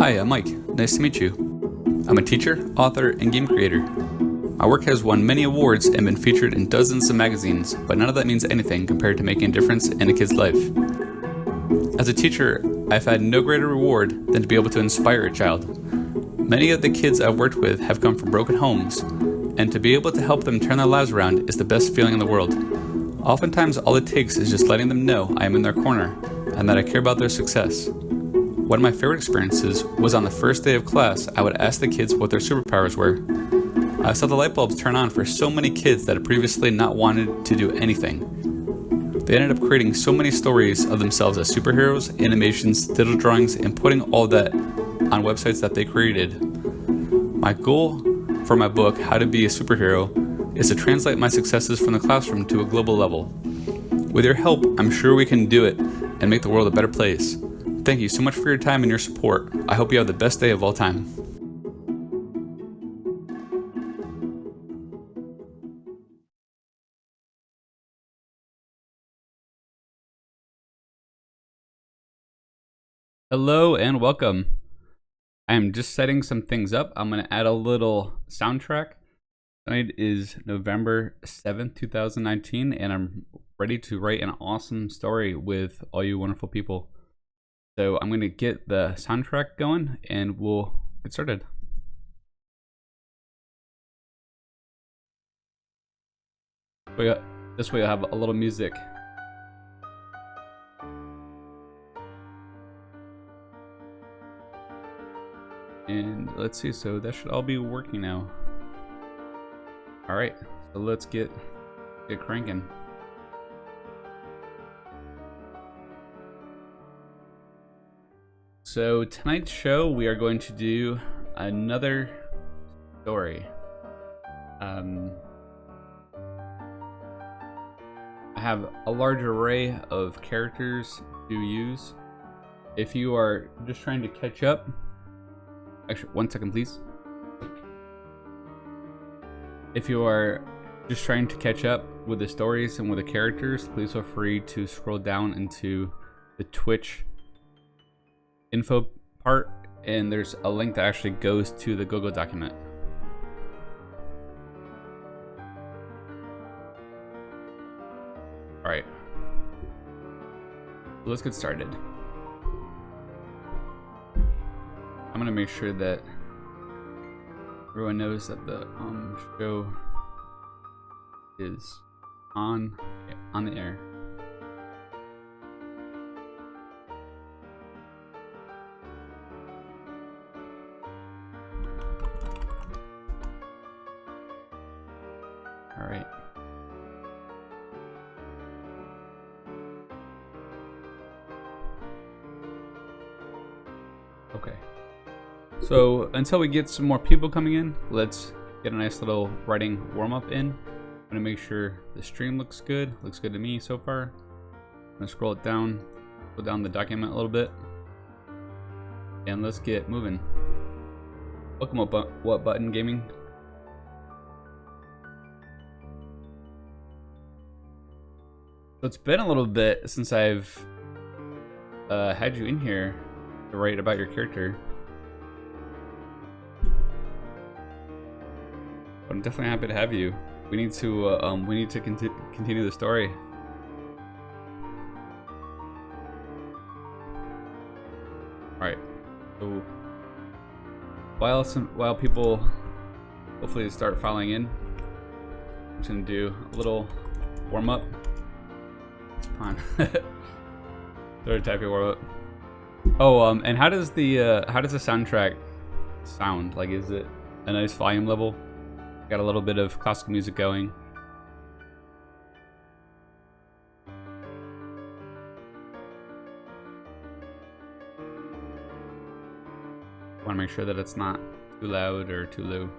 Hi, I'm Mike. Nice to meet you. I'm a teacher, author, and game creator. My work has won many awards and been featured in dozens of magazines, but none of that means anything compared to making a difference in a kid's life. As a teacher, I've had no greater reward than to be able to inspire a child. Many of the kids I've worked with have come from broken homes, and to be able to help them turn their lives around is the best feeling in the world. Oftentimes, all it takes is just letting them know I am in their corner and that I care about their success. One of my favorite experiences was on the first day of class. I would ask the kids what their superpowers were. I saw the light bulbs turn on for so many kids that had previously not wanted to do anything. They ended up creating so many stories of themselves as superheroes, animations, digital drawings, and putting all that on websites that they created. My goal for my book, How to Be a Superhero, is to translate my successes from the classroom to a global level. With your help, I'm sure we can do it and make the world a better place. Thank you so much for your time and your support. I hope you have the best day of all time. Hello and welcome. I am just setting some things up. I'm going to add a little soundtrack. Tonight is November 7th, 2019, and I'm ready to write an awesome story with all you wonderful people. So I'm going to get the soundtrack going and we'll get started. This way I'll have a little music. And let's see, so that should all be working now. Alright, so let's get cranking. So tonight's show, we are going to do another story. I have a large array of characters to use. If you are just trying to catch up, actually, 1 second, please. If you are just trying to catch up with the stories and with the characters, please feel free to scroll down into the Twitch info part, and there's a link that actually goes to the Google document. All right, so let's get started. I'm gonna make sure that everyone knows that the show is on the air. All right. Okay. So until we get some more people coming in, let's get a nice little writing warm-up in. I'm gonna make sure the stream looks good to me so far. I'm gonna scroll it down, go down the document a little bit, and let's get moving. Welcome What Button Gaming. So it's been a little bit since I've had you in here to write about your character. But I'm definitely happy to have you. We need to continue the story. All right. So while people hopefully start filing in, I'm just gonna do a little warm up. It's fine. Sort of typing warm up. Oh, and how does the soundtrack sound? Like, is it a nice volume level? Got a little bit of classical music going. Want to make sure that it's not too loud or too low.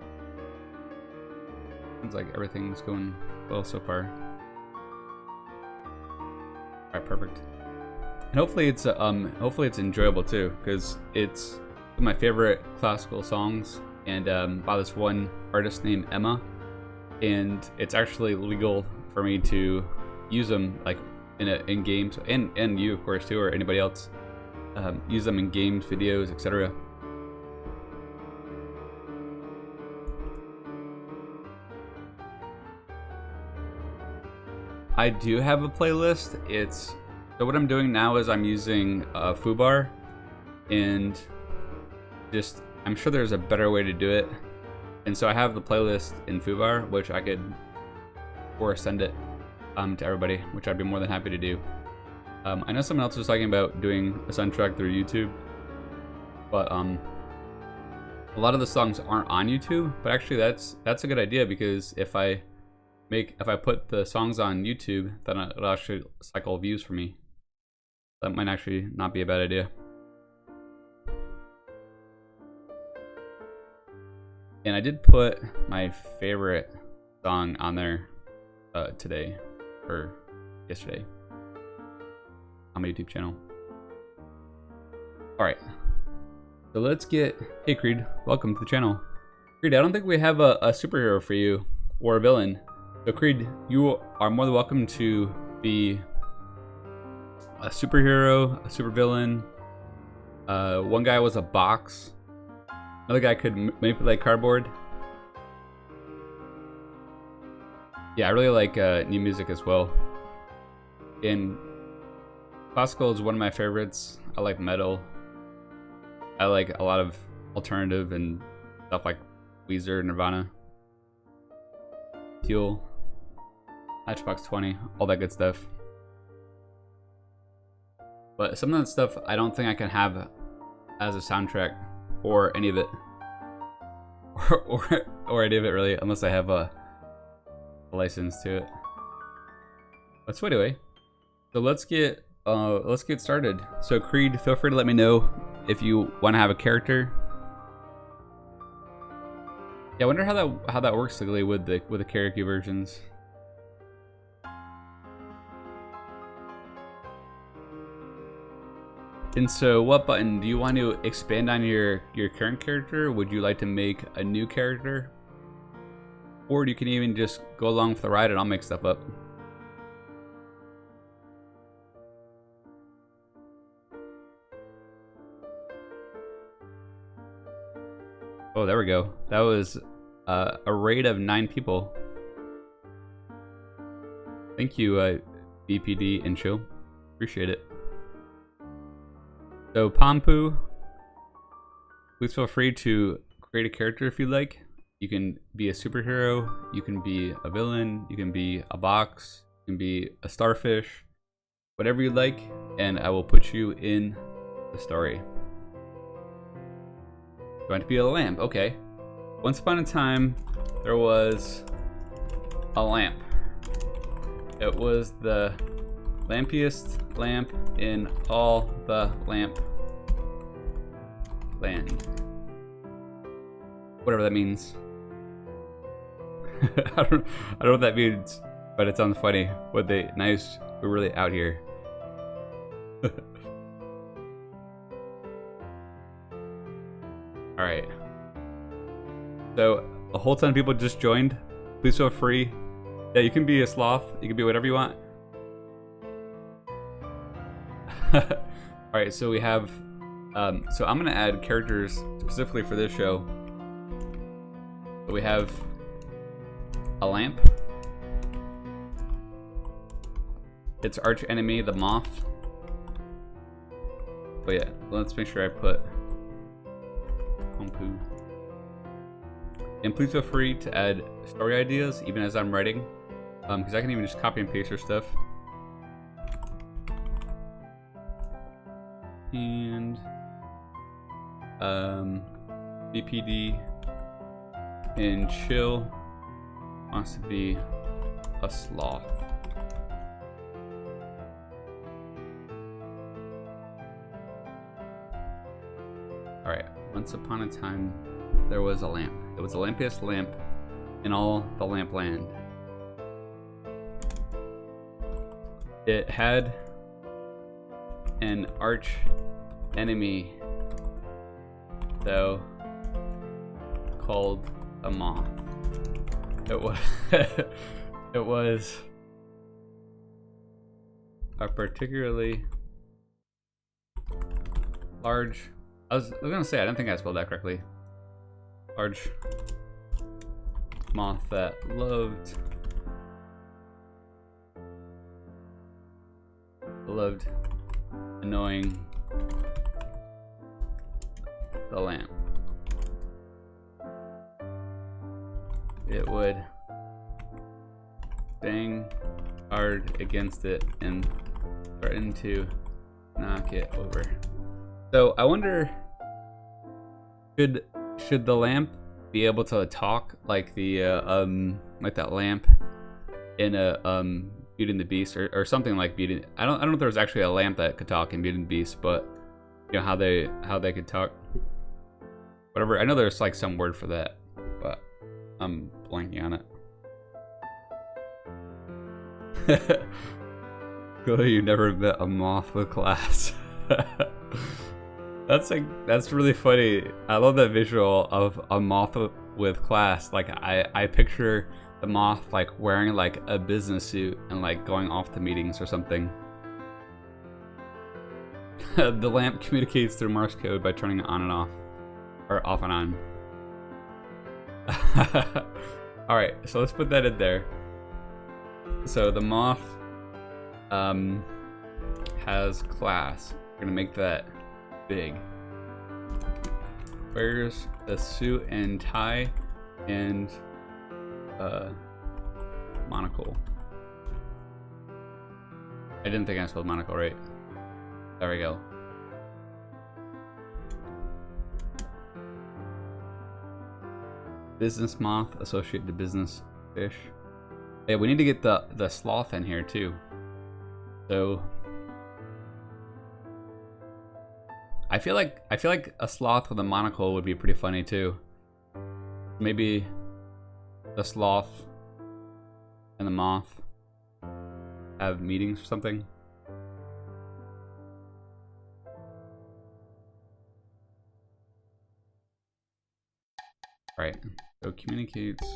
Seems like everything's going well so far. All right, perfect. And hopefully it's enjoyable too, because it's one of my favorite classical songs. And by this one artist named Emma, and it's actually legal for me to use them like in games, and you of course too, or anybody else, use them in games, videos, etc. I do have a playlist. So what I'm doing now is I'm using foobar, and just I'm sure there's a better way to do it. And so I have the playlist in foobar, which I could or send it to everybody, which I'd be more than happy to do. I know someone else was talking about doing a soundtrack through YouTube, but a lot of the songs aren't on YouTube. But actually, that's a good idea, because if I put the songs on YouTube, then it'll actually cycle views for me. That might actually not be a bad idea. And I did put my favorite song on there today, or yesterday, on my YouTube channel. Alright, so let's get... Hey Creed, welcome to the channel. Creed, I don't think we have a superhero for you, or a villain. So Creed, you are more than welcome to be a superhero, a supervillain. One guy was a box. Another guy could manipulate cardboard. Yeah, I really like new music as well. And classical is one of my favorites. I like metal. I like a lot of alternative and stuff like Weezer, Nirvana, Fuel, Matchbox 20, all that good stuff. But some of that stuff I don't think I can have as a soundtrack, or any of it, or any of it really, unless I have a license to it. But so anyway, so let's get started. So Creed, feel free to let me know if you want to have a character. Yeah, I wonder how that works legally with the karaoke versions. And so what button do you want to expand on your current character? Would you like to make a new character? Or you can even just go along for the ride and I'll make stuff up. Oh, there we go. That was a raid of 9 people. Thank you, BPD and Chill. Appreciate it. So Pompu, please feel free to create a character if you'd like. You can be a superhero, you can be a villain, you can be a box, you can be a starfish, whatever you like, and I will put you in the story. You want to be a lamp? Okay. Once upon a time, there was a lamp. It was the lampiest lamp in all the lamp land. Whatever that means. I don't know what that means, but it sounds funny. What they nice, we're really out here. Alright. So a whole ton of people just joined. Please feel free. Yeah, you can be a sloth, you can be whatever you want. Alright, so we have so I'm gonna add characters specifically for this show. So we have a lamp. Its arch enemy, the moth. Oh yeah, let's make sure I put Pompu. And please feel free to add story ideas even as I'm writing, because I can even just copy and paste your stuff. And BPD and Chill wants to be a sloth. Alright, once upon a time there was a lamp. It was the lampiest lamp in all the lamp land. It had an arch enemy, though, called a moth. It was it was a particularly large. I was gonna say I don't think I spelled that correctly. Large moth that loved loved annoying the lamp. It would bang hard against it and threaten to knock it over. So I wonder, should the lamp be able to talk like the like that lamp in a Beauty and the Beast, or something like Beauty? I don't know if there was actually a lamp that could talk in Beauty and the Beast, but you know how they could talk. Whatever. I know there's like some word for that, but I'm blanking on it. Clearly you never met a moth with class. That's really funny. I love that visual of a moth with class. Like I picture the moth like wearing like a business suit and like going off to meetings or something. The lamp communicates through Morse code by turning it on and off, or off and on. Alright, so let's put that in there. So the moth has class. We're gonna make that big. Wears a suit and tie and monocle. I didn't think I spelled monocle right. There we go. Business moth associated to business fish. Yeah, we need to get the sloth in here too. So I feel like a sloth with a monocle would be pretty funny too. Maybe the sloth and the moth have meetings or something. Right. So communicates.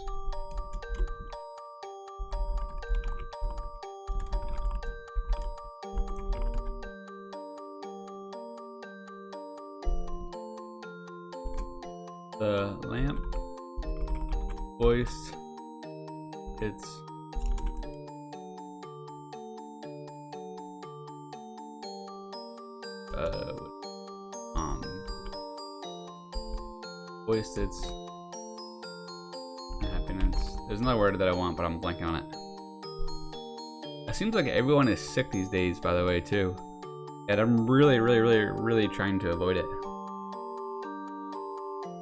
The lamp voice. It's voiced its happiness. There's another word that I want, but I'm blanking on it. It seems like everyone is sick these days, by the way, too. And I'm really trying to avoid it.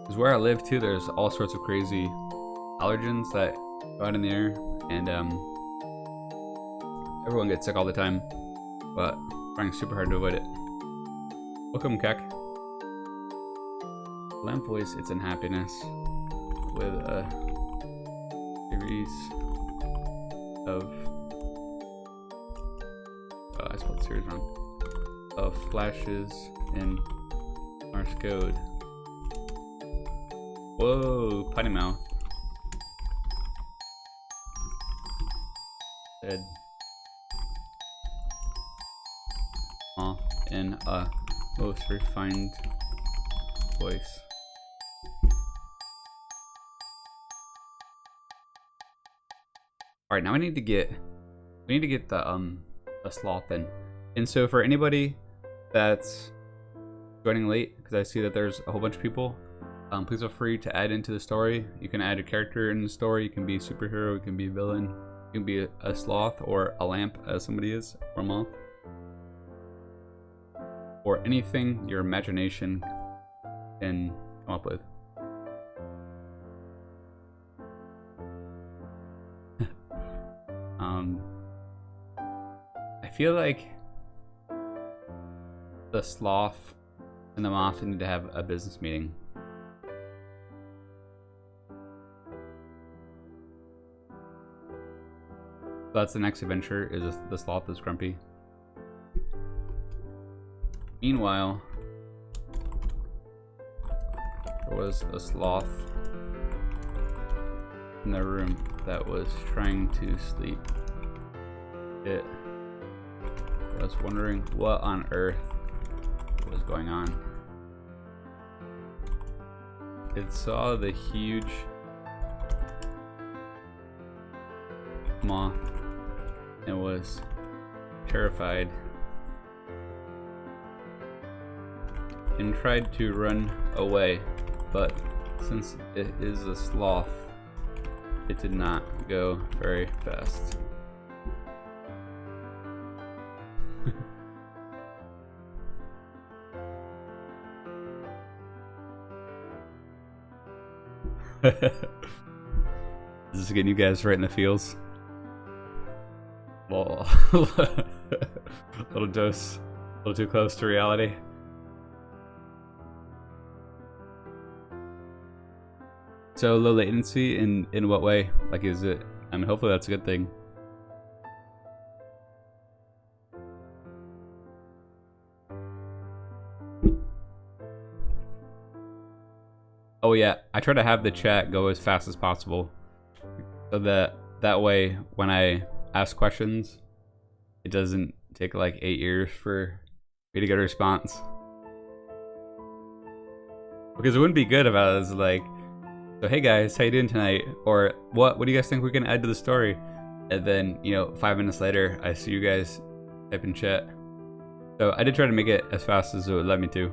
Because where I live, too, there's all sorts of crazy allergens that go out in the air, and everyone gets sick all the time. But I'm trying super hard to avoid it. Welcome, Keck. Lamp voice its unhappiness with a series of I spelled series wrong. Of flashes in Morse code. Whoa, potty mouth. Said in a most refined voice. All right, now we need to get the sloth in. And so for anybody that's joining late, because I see that there's a whole bunch of people, please feel free to add into the story. You can add a character in the story. You can be a superhero. You can be a villain. You can be a sloth or a lamp, as somebody is, or a moth, or anything your imagination can come up with. I feel like the sloth and the moth need to have a business meeting. So that's the next adventure, is the sloth is grumpy. Meanwhile, there was a sloth in the room that was trying to sleep. It was wondering what on earth was going on. It saw the huge moth and was terrified and tried to run away, but since it is a sloth, it did not go very fast. Is this getting you guys right in the feels? Well, little dose, a little too close to reality. So low latency in what way? Like, is it? I mean, hopefully that's a good thing. Oh yeah, I try to have the chat go as fast as possible, so that way when I ask questions, it doesn't take like 8 years for me to get a response. Because it wouldn't be good if I was like, so hey guys, how you doing tonight? Or what do you guys think we can add to the story? And then, you know, 5 minutes later, I see you guys type in chat. So I did try to make it as fast as it would let me to.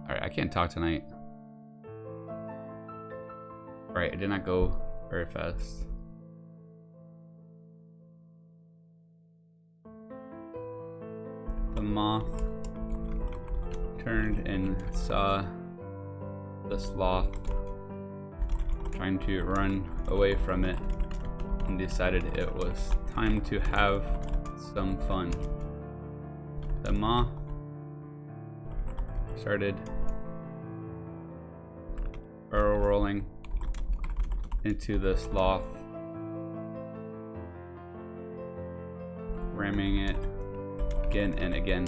Alright, I can't talk tonight. Alright, it did not go very fast. The moth turned and saw the sloth trying to run away from it and decided it was time to have some fun. The moth started barrel rolling into the sloth, ramming it again and again.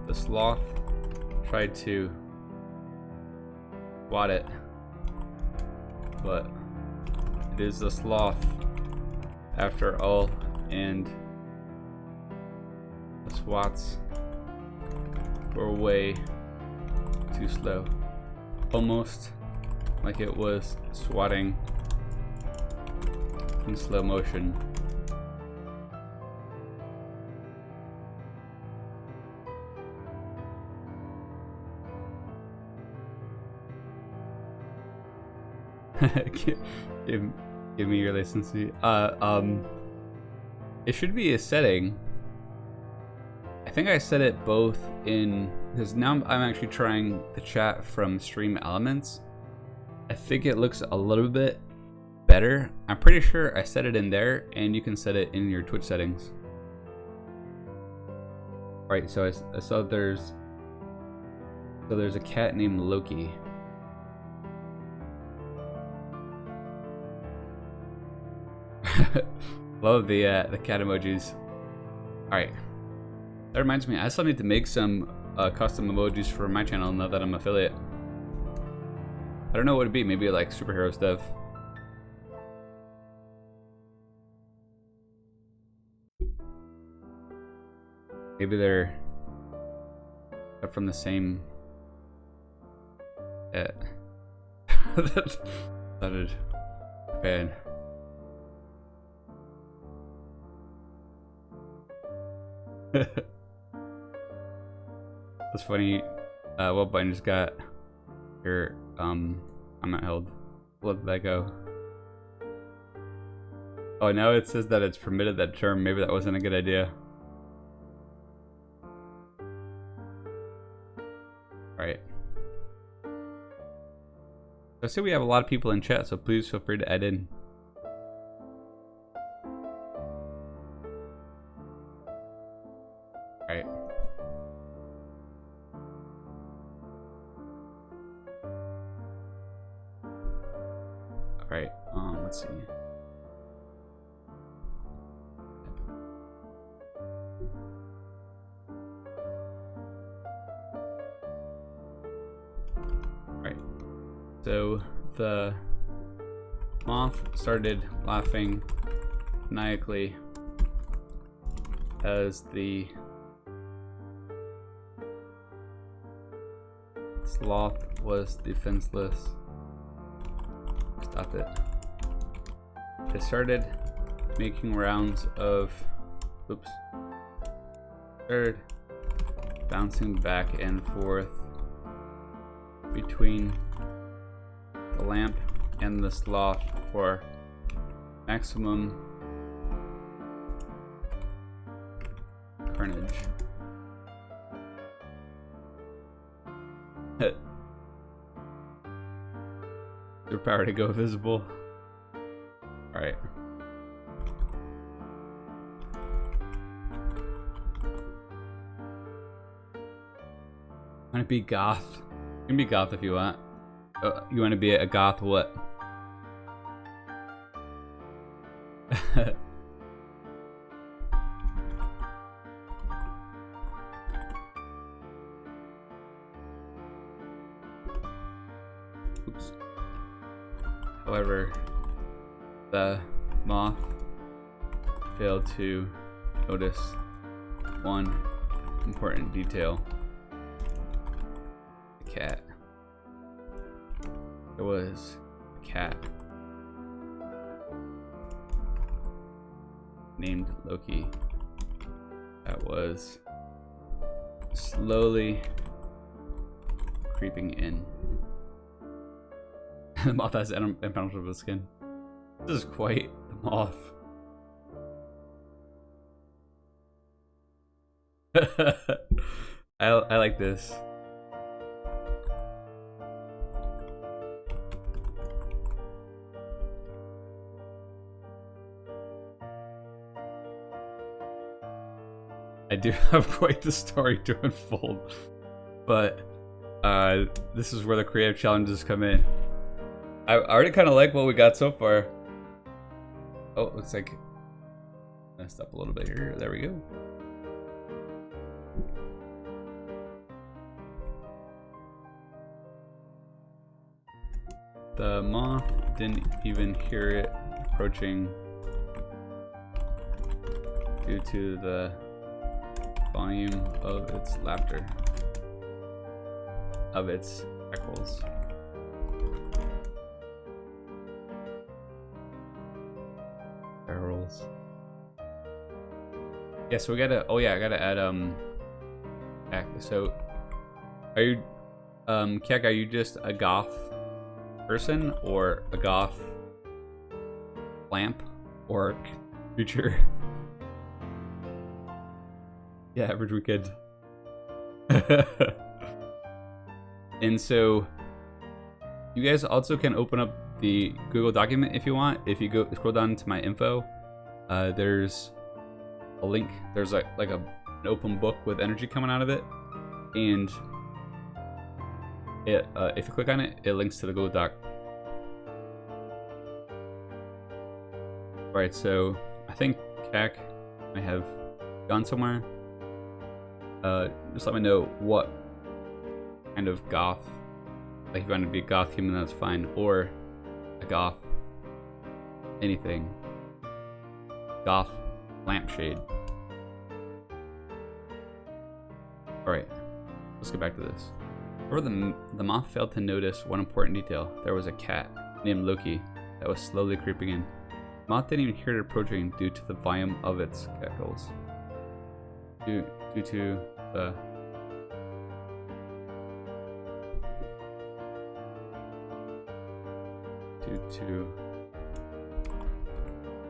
The sloth tried to swat it, but it is the sloth after all, and the swats were way too slow. Almost like it was swatting in slow motion. Give me your latency. It should be a setting. I think I set it both in, because now I'm actually trying the chat from Stream Elements. I think it looks a little bit better. I'm pretty sure I set it in there, and you can set it in your Twitch settings. Right, so I saw there's a cat named Loki. Love the cat emojis. All right, that reminds me, I still need to make some custom emojis for my channel now that I'm affiliate. I don't know what it'd be. Maybe like superhero stuff. Maybe they're from the same. That sounded bad. That's funny. What button just got here? I'm not held. Let that go. Oh, now it says that it's permitted that term. Maybe that wasn't a good idea. Alright. I see we have a lot of people in chat, so please feel free to add in. Alright. Alright, let's see. Alright. So the moth started laughing maniacally as the sloth was defenseless. Stop it. It started making rounds of Third, bouncing back and forth between the lamp and the sloth for maximum carnage. Your power to go visible. Alright. Want to be goth? You can be goth if you want. You want to be a goth what? Oops. However, the moth failed to notice one important detail. The cat. There was a cat named Loki that was slowly creeping in. The moth has impenetrable skin. This is quite the moth. I like this. I do have quite the story to unfold, but this is where the creative challenges come in. I already kind of like what we got so far. Oh, it looks like messed up a little bit here. There we go. The moth didn't even hear it approaching due to the volume of its laughter, of its echoes. Barrels. Yeah, so we gotta. Oh yeah, I gotta add so, are you Kek? Are you just a goth person or a goth lamp or creature? Yeah, average weekend. And so you guys also can open up the Google document if you want. If you go scroll down to my info, there's a link. There's like an open book with energy coming out of it, and it if you click on it, it links to the Google Doc. Alright, so I think Kak might have gone somewhere. Just let me know what kind of goth, like if you want to be a goth human, that's fine, or a goth anything. Goth lampshade. Alright, let's get back to this. However, the moth failed to notice one important detail. There was a cat named Loki that was slowly creeping in. The moth didn't even hear it approaching due to the volume of its echoes. Due to the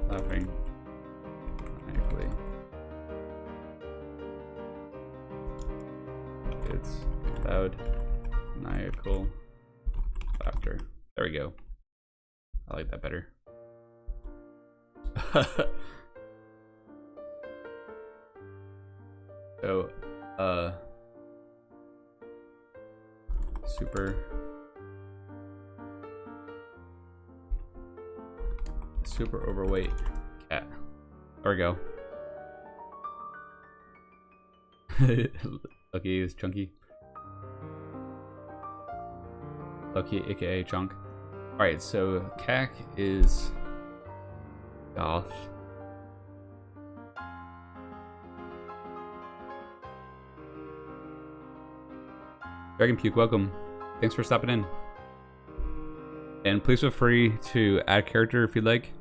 laughing maniacally. It's loud, maniacal laughter. There we go. I like that better. So, super overweight cat. There we go. Lucky is chunky. Lucky, aka Chunk. Alright, so Kak is goth. Dragon Puke, welcome. Thanks for stopping in. And please feel free to add character if you'd like.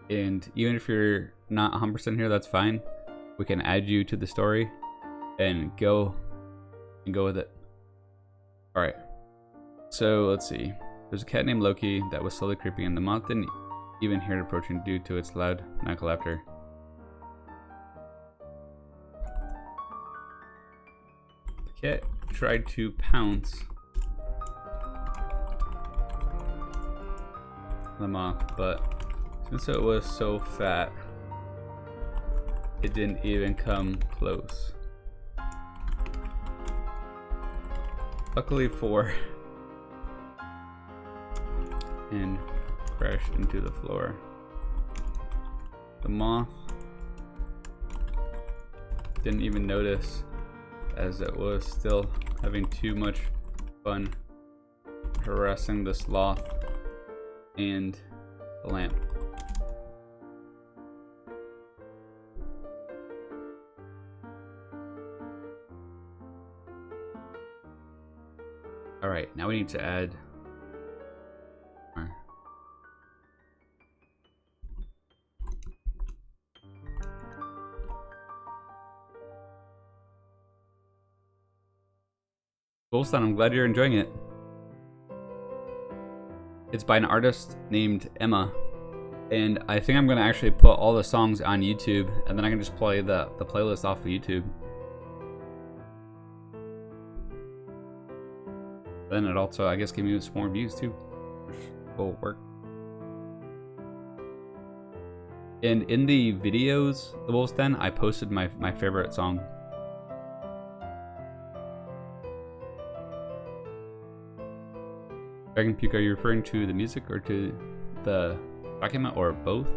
And even if you're not 100% here, that's fine. We can add you to the story and go with it. All right. So let's see. There's a cat named Loki that was slowly creeping in. The moth didn't even hear it approaching due to its loud maniacal laughter. The cat tried to pounce the moth, but since it was so fat, it didn't even come close. Luckily for, and crashed into the floor. The moth didn't even notice, as it was still having too much fun harassing the sloth and the lamp. All right, now we need to add more. Cool, son. I'm glad you're enjoying it. It's by an artist named Emma, and I think I'm gonna actually put all the songs on YouTube, and then I can just play the playlist off of YouTube. Then it also, I guess, give me some more views too, which will work. And in the videos, The Wolf's Den, I posted my favorite song. Dragon Puke, are you referring to the music or to the document, or both?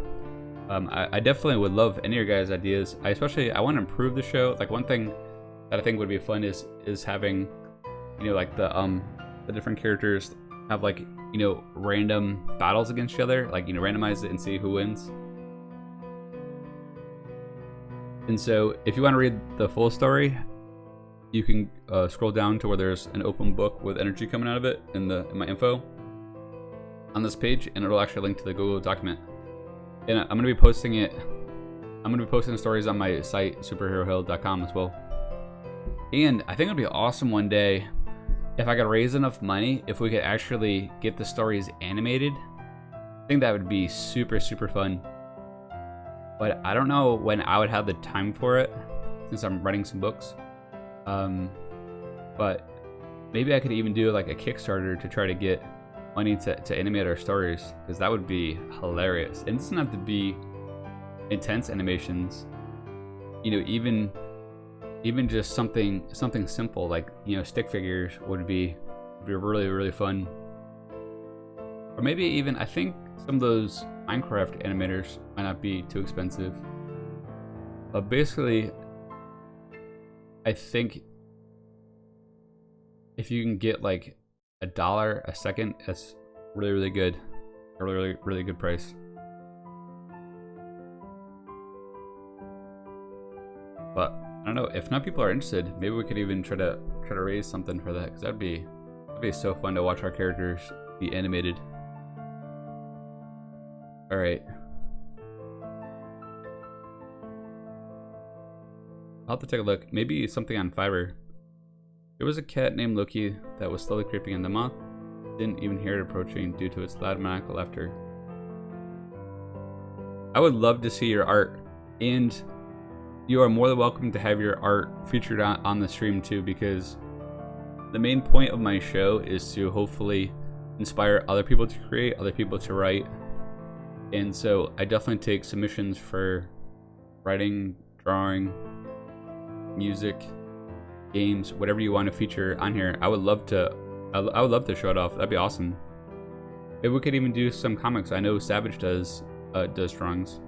I definitely would love any of your guys' ideas. I want to improve the show. Like, one thing that I think would be fun is having, you know, like the different characters have, like, you know, random battles against each other, like, you know, randomize it and see who wins. And so if you want to read the full story, you can scroll down to where there's an open book with energy coming out of it in my info on this page, and it'll actually link to the Google document. And I'm going to be posting it. I'm going to be posting the stories on my site, superherohill.com, as well. And I think it'd be awesome one day if I could raise enough money, if we could actually get the stories animated. I think that would be super, super fun. But I don't know when I would have the time for it, since I'm writing some books. But maybe I could even do like a Kickstarter to try to get money to animate our stories, because that would be hilarious. And it doesn't have to be intense animations. You know, even just something simple, like, you know, stick figures would be really, really fun. Or maybe even, I think some of those Minecraft animators might not be too expensive. But basically, I think if you can get like $1 a second, that's really, really good. A really, really, really good price. But I don't know, if enough people are interested, maybe we could even try to raise something for that, because that'd be so fun to watch our characters be animated. All right. I'll have to take a look. Maybe something on Fiverr. There was a cat named Loki that was slowly creeping in. The moth didn't even hear it approaching due to its loud maniacal laughter. I would love to see your art, and you are more than welcome to have your art featured on the stream too, because the main point of my show is to hopefully inspire other people to create, other people to write. And so I definitely take submissions for writing, drawing, music, games, whatever you want to feature on here. I would love to show it off. That'd be awesome. Maybe we could even do some comics. I know Savage does drawings.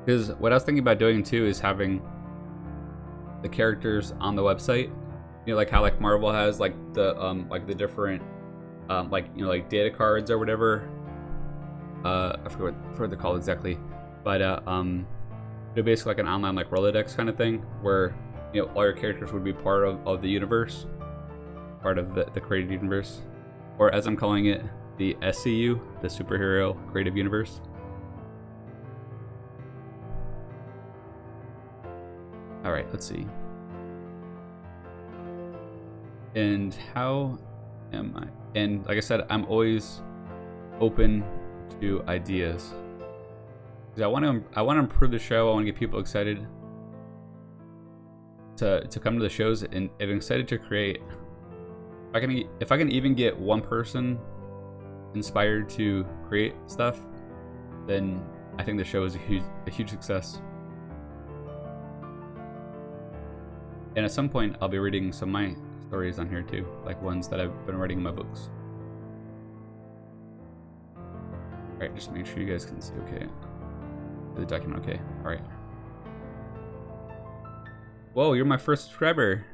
Because what I was thinking about doing too is having the characters on the website. You know, like how like Marvel has like the different like, you know, like data cards or whatever. I forget what they're called exactly, but they're basically like an online like Rolodex kind of thing, where, you know, all your characters would be part of the universe, part of the created universe, or as I'm calling it, the SCU, the Superhero Creative Universe. Alright, let's see. And how am I? And like I said, I'm always open to ideas. Because I want to improve the show. I want to get people excited to come to the shows and excited to create. If I can even get one person inspired to create stuff, then I think the show is a huge success. And at some point, I'll be reading some of my stories on here too, like ones that I've been writing in my books. Alright, just make sure you guys can see okay. The document okay. Alright. Whoa, you're my first subscriber.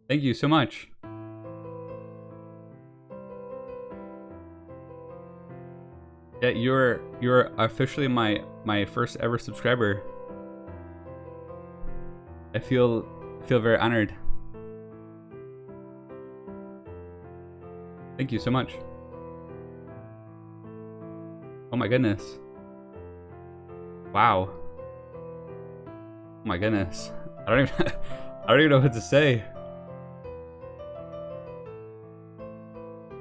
Thank you so much. Yeah, you're officially my first ever subscriber. I feel very honored. Thank you so much. Oh my goodness. Wow. Oh my goodness. I don't even know what to say.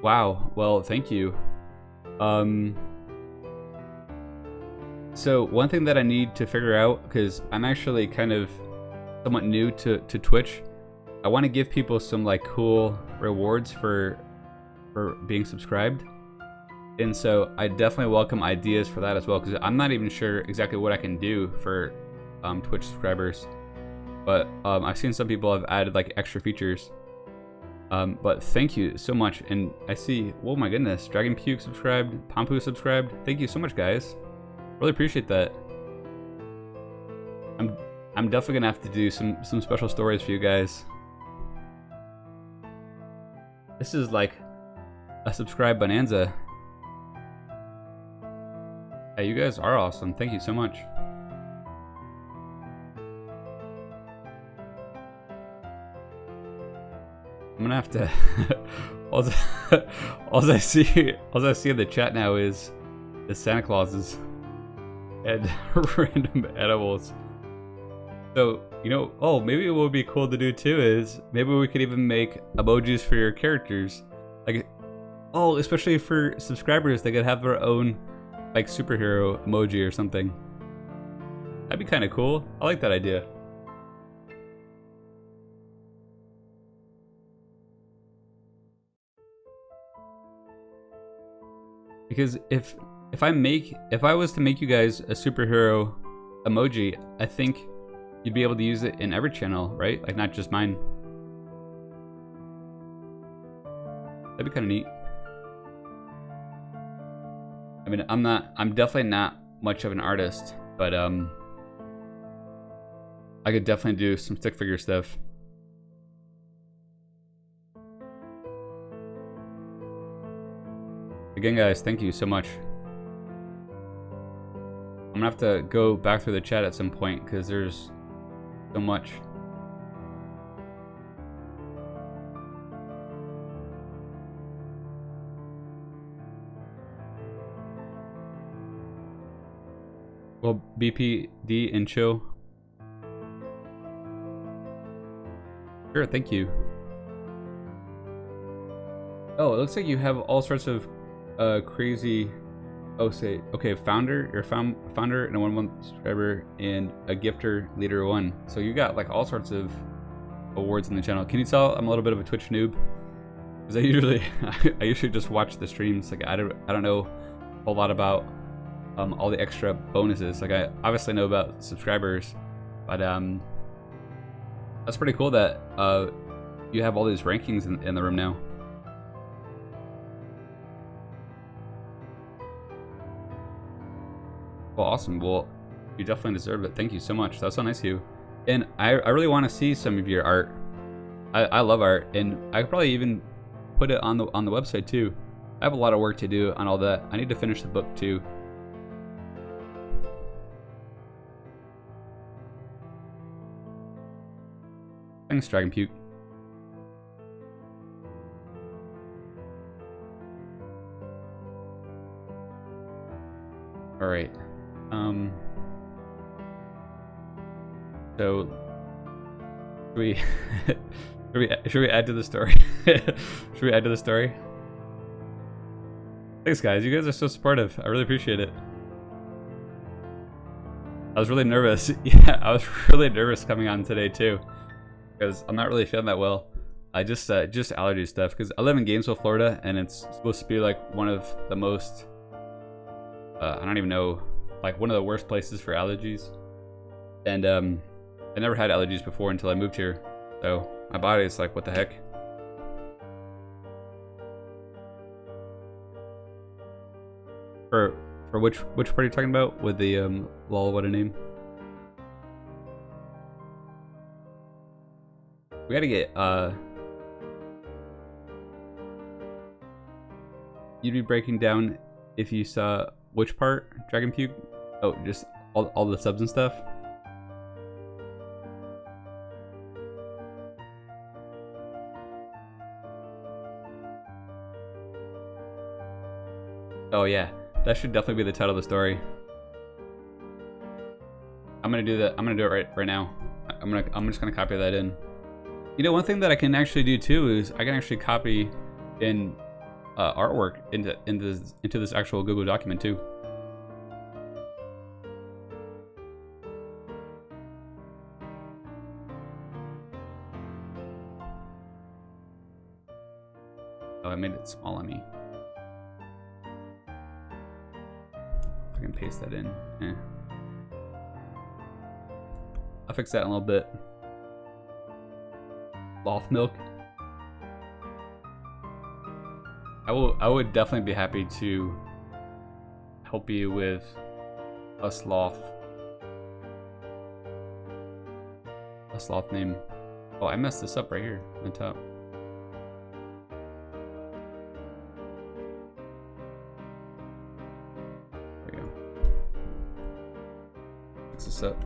Wow. Well, thank you. So one thing that I need to figure out, because I'm actually kind of somewhat new to Twitch, I want to give people some like cool rewards for being subscribed. And so I definitely welcome ideas for that as well, because I'm not even sure exactly what I can do for Twitch subscribers. But I've seen some people have added like extra features. But thank you so much. And I see, oh my goodness, Dragon Puke subscribed, Pompu subscribed. Thank you so much, guys. Really appreciate that. I'm definitely gonna have to do some special stories for you guys. This is like a subscribe bonanza. Hey, you guys are awesome. Thank you so much. I'm gonna have to. all I see in the chat now is Santa Clauses and random edibles. So, you know, oh, maybe what would be cool to do too is maybe we could even make emojis for your characters. Like, oh, especially for subscribers, they could have their own like superhero emoji or something. That'd be kind of cool. I like that idea. Because if I was to make you guys a superhero emoji, I think you'd be able to use it in every channel, right? Like not just mine. That'd be kind of neat. I mean, I'm definitely not much of an artist, but I could definitely do some stick figure stuff. Again, guys, thank you so much. I'm gonna have to go back through the chat at some point because there's so much. Well, BPD and chill. Sure, thank you. Oh, it looks like you have all sorts of crazy. Oh, say okay. Founder, you're founder and a 1 month subscriber and a gifter leader 1. So you got like all sorts of awards in the channel. Can you tell I'm a little bit of a Twitch noob? Because I usually just watch the streams. Like I don't know a whole lot about all the extra bonuses. Like I obviously know about subscribers, but that's pretty cool that you have all these rankings in the room now. Well, awesome. Well, you definitely deserve it. Thank you so much. That's so nice of you. And I really want to see some of your art. I love art, and I could probably even put it on the website too. I have a lot of work to do on all that. I need to finish the book too. Thanks, Dragon Puke. All right. So should we should we add to the story? Should we add to the story? Thanks, guys. You guys are so supportive. I really appreciate it. I was really nervous. Yeah, I was really nervous coming on today too, because I'm not really feeling that well. I just allergy stuff, because I live in Gainesville, Florida, and it's supposed to be like one of the most I don't even know, like one of the worst places for allergies. And I never had allergies before until I moved here, so my body is like, what the heck? For which part are you talking about with the lol, what a name? We gotta get you'd be breaking down if you saw which part? Dragon puke? Oh, just all the subs and stuff? Oh yeah, that should definitely be the title of the story. I'm gonna do that. I'm gonna do it right now. I'm just gonna copy that in. You know, one thing that I can actually do too is I can actually copy in artwork into this actual Google document too. Oh, I made it small on me. I can paste that in. Eh. I'll fix that in a little bit. Sloth milk. I would definitely be happy to help you with a sloth. A sloth name. Oh, I messed this up right here on the top. There we go. Fix this up.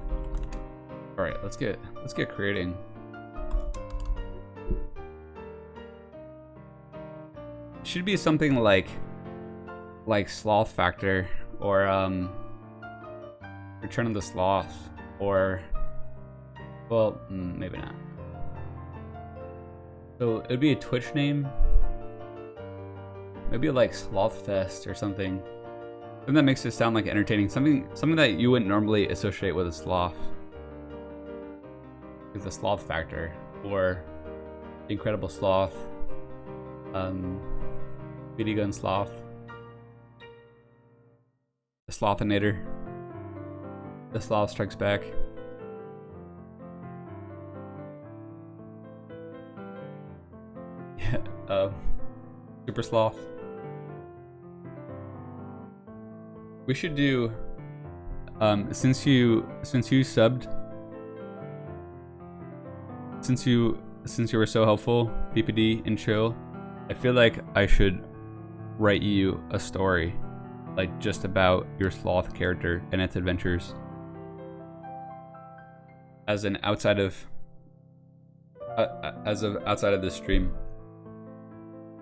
All right, let's get creating. Should be something like Sloth Factor, or Return of the Sloth, or, well, maybe not. So it'd be a Twitch name, maybe like Sloth Fest or something. Something that makes it sound like entertaining, something that you wouldn't normally associate with a sloth. Is the Sloth Factor, or Incredible Sloth, BD Gun Sloth, the Slothinator, the Sloth Strikes Back. Yeah, Super Sloth. We should do, since you subbed, since you were so helpful, BPD and chill, I feel like I should write you a story, like just about your sloth character and its adventures, as an outside of this stream.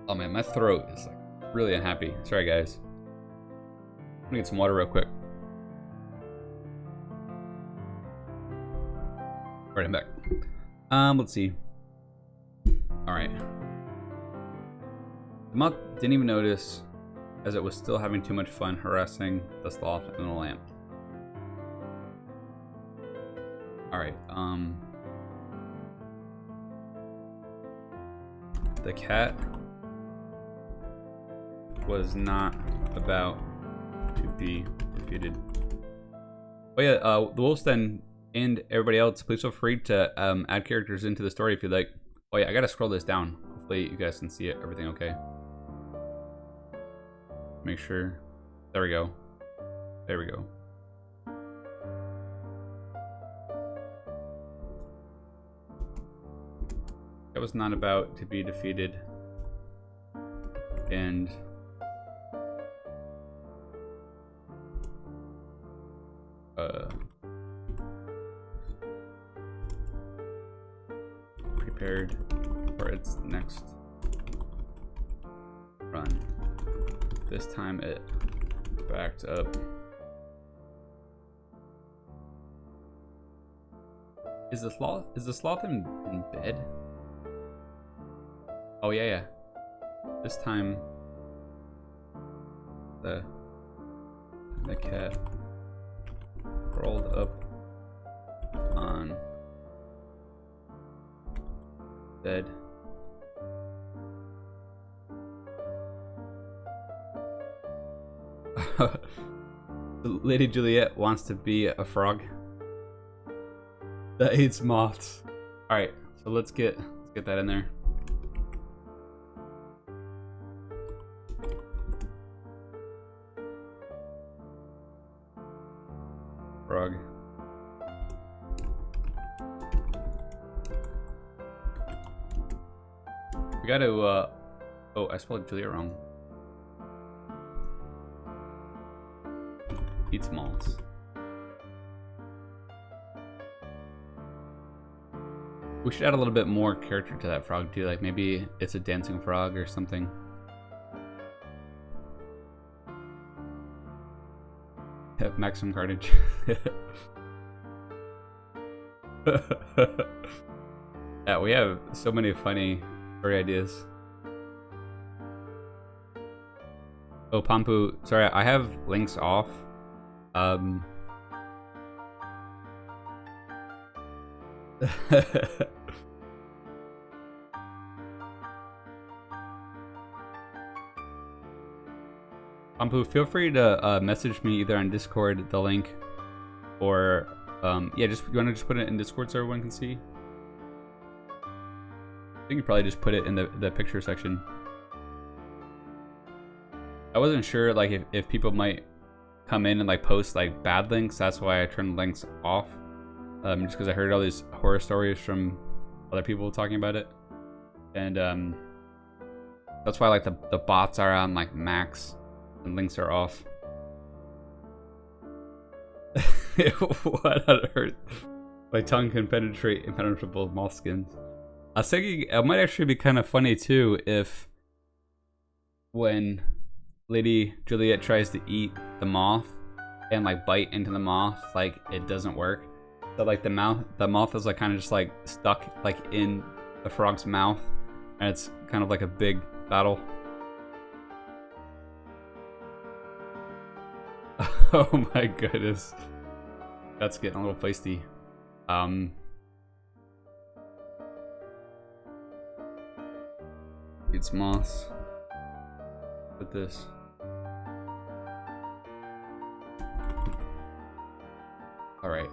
Oh man, my throat is like really unhappy. Sorry guys. I'm gonna get some water real quick. Alright, I'm back. Let's see. Alright. The moth didn't even notice, as it was still having too much fun harassing the sloth in the lamp. Alright, the cat was not about to be defeated. Oh yeah, the wolves then, and everybody else, please feel free to add characters into the story if you'd like. Oh yeah, I gotta scroll this down. Hopefully you guys can see it. Everything okay? Make sure. There we go. There we go. That was not about to be defeated. And prepared for its next run. This time it backed up. Is the sloth in bed? Oh yeah. This time the cat rolled up on bed. Lady Juliet wants to be a frog that eats moths. All right, so let's get that in there. Frog. We got to. Oh, I spelled Juliet wrong. Eats moths. We should add a little bit more character to that frog too, like maybe it's a dancing frog or something. Maximum carnage. Yeah, we have so many funny story ideas. Oh, Pampu, sorry, I have links off. Pampu, feel free to message me either on Discord, the link, or yeah, you wanna just put it in Discord so everyone can see? I think you probably just put it in the picture section. I wasn't sure like if people might come in and like post like bad links. That's why I turned links off. Just because I heard all these horror stories from other people talking about it, and that's why like the bots are on like max and links are off. What on earth? My tongue can penetrate impenetrable moth skins. I was thinking it might actually be kind of funny too if when Lady Juliet tries to eat the moth and like bite into the moth, like it doesn't work. So like the moth is like kind of just like stuck like in the frog's mouth, and it's kind of like a big battle. Oh my goodness, that's getting a little feisty. It's moths. Put this. All right.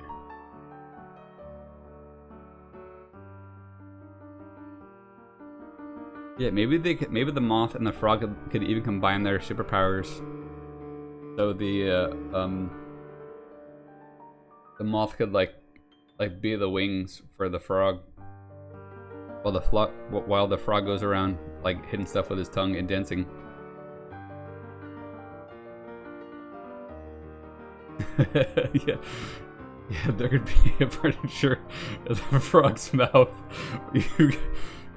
Yeah, maybe the moth and the frog could even combine their superpowers. So the moth could like be the wings for the frog, while the frog goes around like hitting stuff with his tongue and dancing. Yeah. Yeah, there could be a furniture in the frog's mouth. You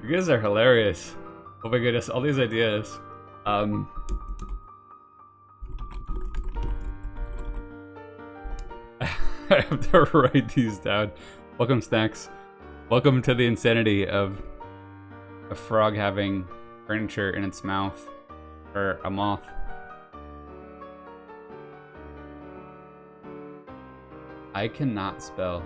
guys are hilarious. Oh my goodness, all these ideas. I have to write these down. Welcome, Snacks. Welcome to the insanity of a frog having furniture in its mouth. Or a moth. I cannot spell.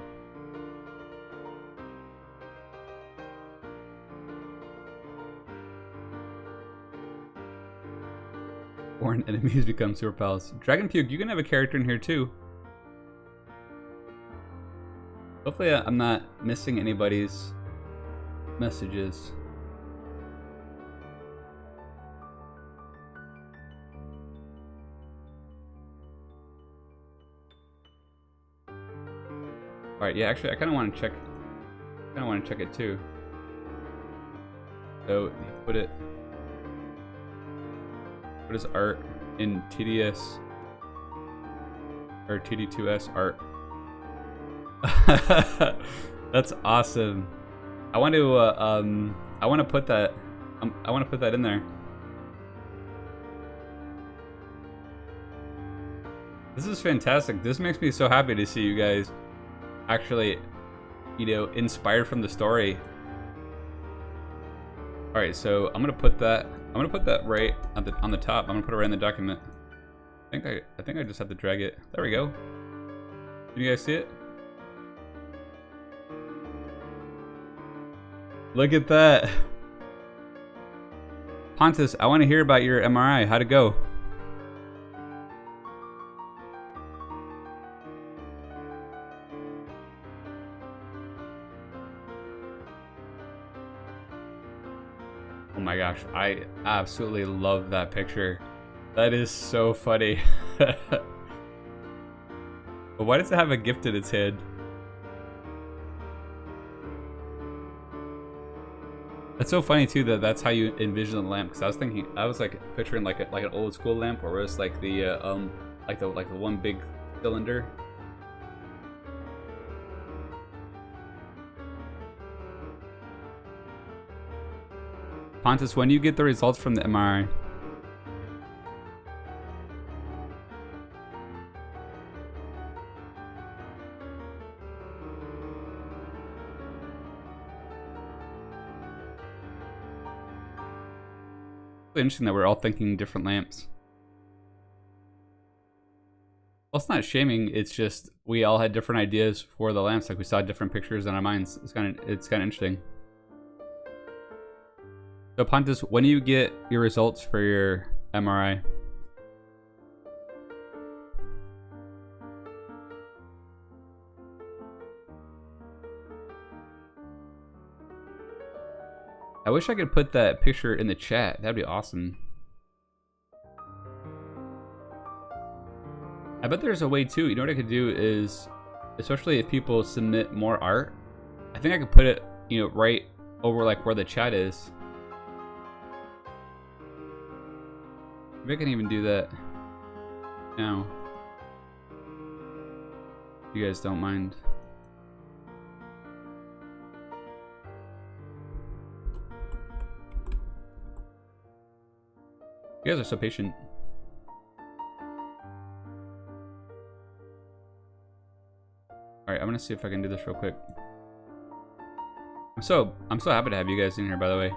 Foreign enemies become superpowers. Dragon Puke, you can have a character in here too. Hopefully I'm not missing anybody's messages. Alright, yeah, actually I kinda wanna check it too. So put his art in TDS or TD2S art. That's awesome. I want to put that in there. This is fantastic. This makes me so happy to see you guys actually you know, inspired from the story. All right, so I'm gonna put that right on the top. I'm gonna put it right in the document. I think I just have to drag it. There we go. Can you guys see it? Look at that. Pontus, I want to hear about your MRI. How'd it go? Oh my gosh, I absolutely love that picture. That is so funny. But why does it have a gift in its hand? That's so funny too that that's how you envision the lamp. Because I was like picturing like an old school lamp, where it's like the like the one big cylinder. Pontus, when do you get the results from the MRI? Interesting that we're all thinking different lamps. Well, it's not shaming, it's just we all had different ideas for the lamps. Like we saw different pictures in our minds. It's kind of interesting. So Pontus, when do you get your results for your MRI? I wish I could put that picture in the chat. That'd be awesome. I bet there's a way too. You know what I could do is, especially if people submit more art, I think I could put it, you know, right over like where the chat is. Maybe I can even do that now. If you guys don't mind. You guys are so patient. Alright, I'm gonna see if I can do this real quick. I'm so happy to have you guys in here, by the way.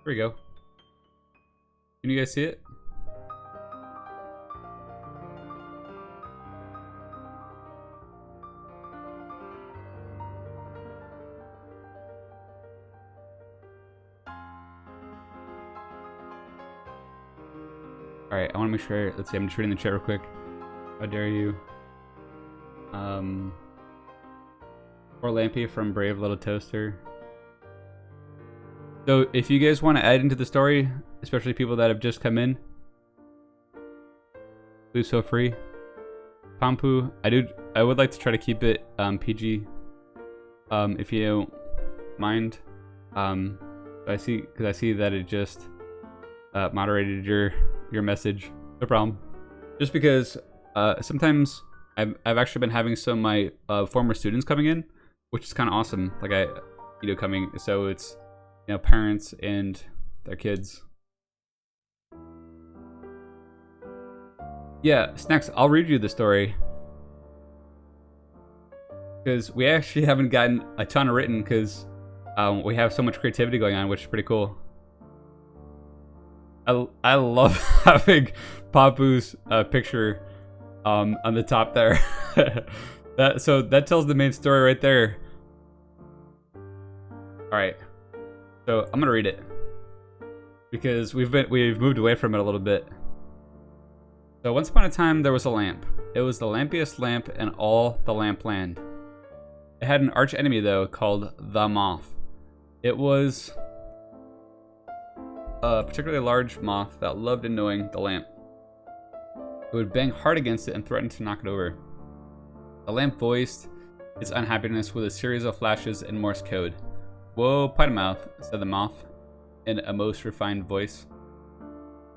Here we go. Can you guys see it? Alright, I want to make sure. Let's see, I'm just reading the chat real quick. How dare you? Poor Lampy from Brave Little Toaster. So, if you guys want to add into the story, especially people that have just come in, please feel free. Pampu, I would like to try to keep it PG, if you don't mind. I see that it just moderated your message. No problem. Just because sometimes I've actually been having some of my former students coming in, which is kind of awesome. Like coming. So it's, you know, parents and their kids. Yeah, Snacks, I'll read you the story. Because we actually haven't gotten a ton of written because we have so much creativity going on, which is pretty cool. I love having Papu's picture on the top there. So that tells the main story right there. Alright. So I'm gonna read it. Because we've moved away from it a little bit. So once upon a time there was a lamp. It was the lampiest lamp in all the lamp land. It had an arch enemy though called the moth. It was a particularly large moth that loved annoying the lamp. It would bang hard against it and threaten to knock it over. The lamp voiced its unhappiness with a series of flashes in Morse code. "Whoa, Pottermouth," said the moth in a most refined voice.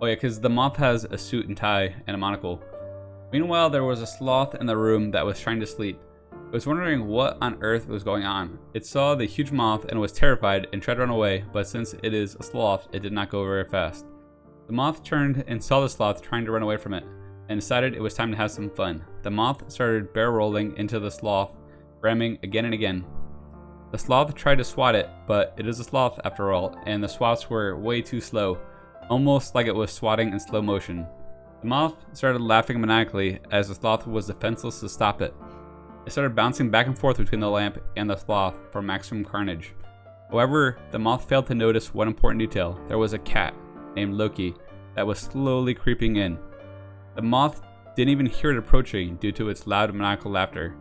Oh yeah, because the moth has a suit and tie and a monocle. Meanwhile, there was a sloth in the room that was trying to sleep. It was wondering what on earth was going on. It saw the huge moth and was terrified and tried to run away, but since it is a sloth, it did not go very fast. The moth turned and saw the sloth trying to run away from it. and decided it was time to have some fun. The moth started barrel rolling into the sloth, ramming again and again. The sloth tried to swat it, but it is a sloth after all, and the swats were way too slow, almost like it was swatting in slow motion. The moth started laughing maniacally as the sloth was defenseless to stop it. It started bouncing back and forth between the lamp and the sloth for maximum carnage. However, the moth failed to notice one important detail. There was a cat named Loki that was slowly creeping in. The moth didn't even hear it approaching due to its loud maniacal laughter.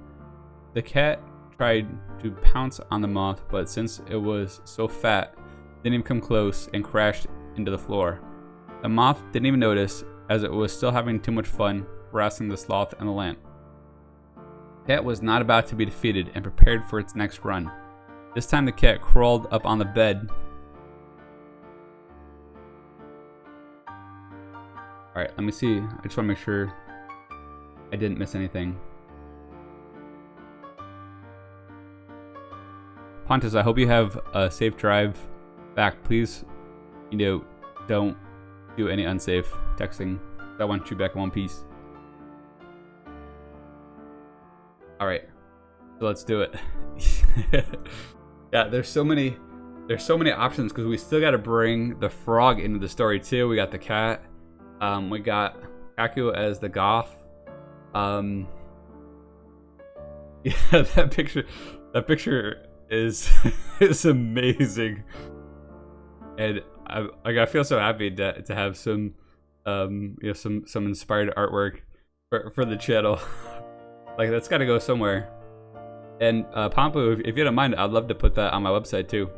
The cat tried to pounce on the moth, but since it was so fat, it didn't even come close and crashed into the floor. The moth didn't even notice, as it was still having too much fun harassing the sloth and the lamp. The cat was not about to be defeated and prepared for its next run. This time the cat crawled up on the bed. Alright, let me see. I just want to make sure I didn't miss anything. Pontus, I hope you have a safe drive back. Please, don't do any unsafe texting. I want you back in one piece. Alright, so let's do it. Yeah, there's so many options because we still got to bring the frog into the story too. We got the cat. We got Kaku as the goth. Yeah, that picture is is amazing, and I feel so happy to have some some inspired artwork for the channel. Like, that's got to go somewhere. And Pampu, if you don't mind, I'd love to put that on my website too.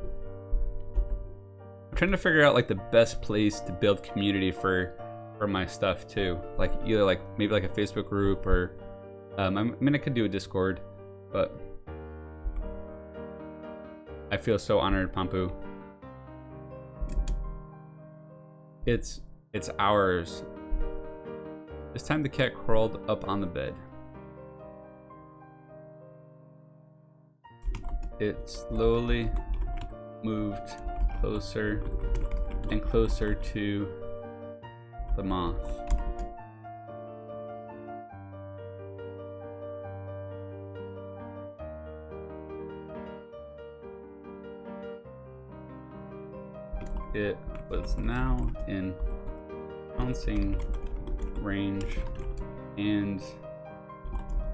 I'm trying to figure out like the best place to build community for my stuff too. Like either like maybe like a Facebook group or I mean I could do a Discord, but I feel so honored, Pampu. It's ours. This time the cat crawled up on the bed. It slowly moved closer and closer to the moth. It was now in pouncing range, and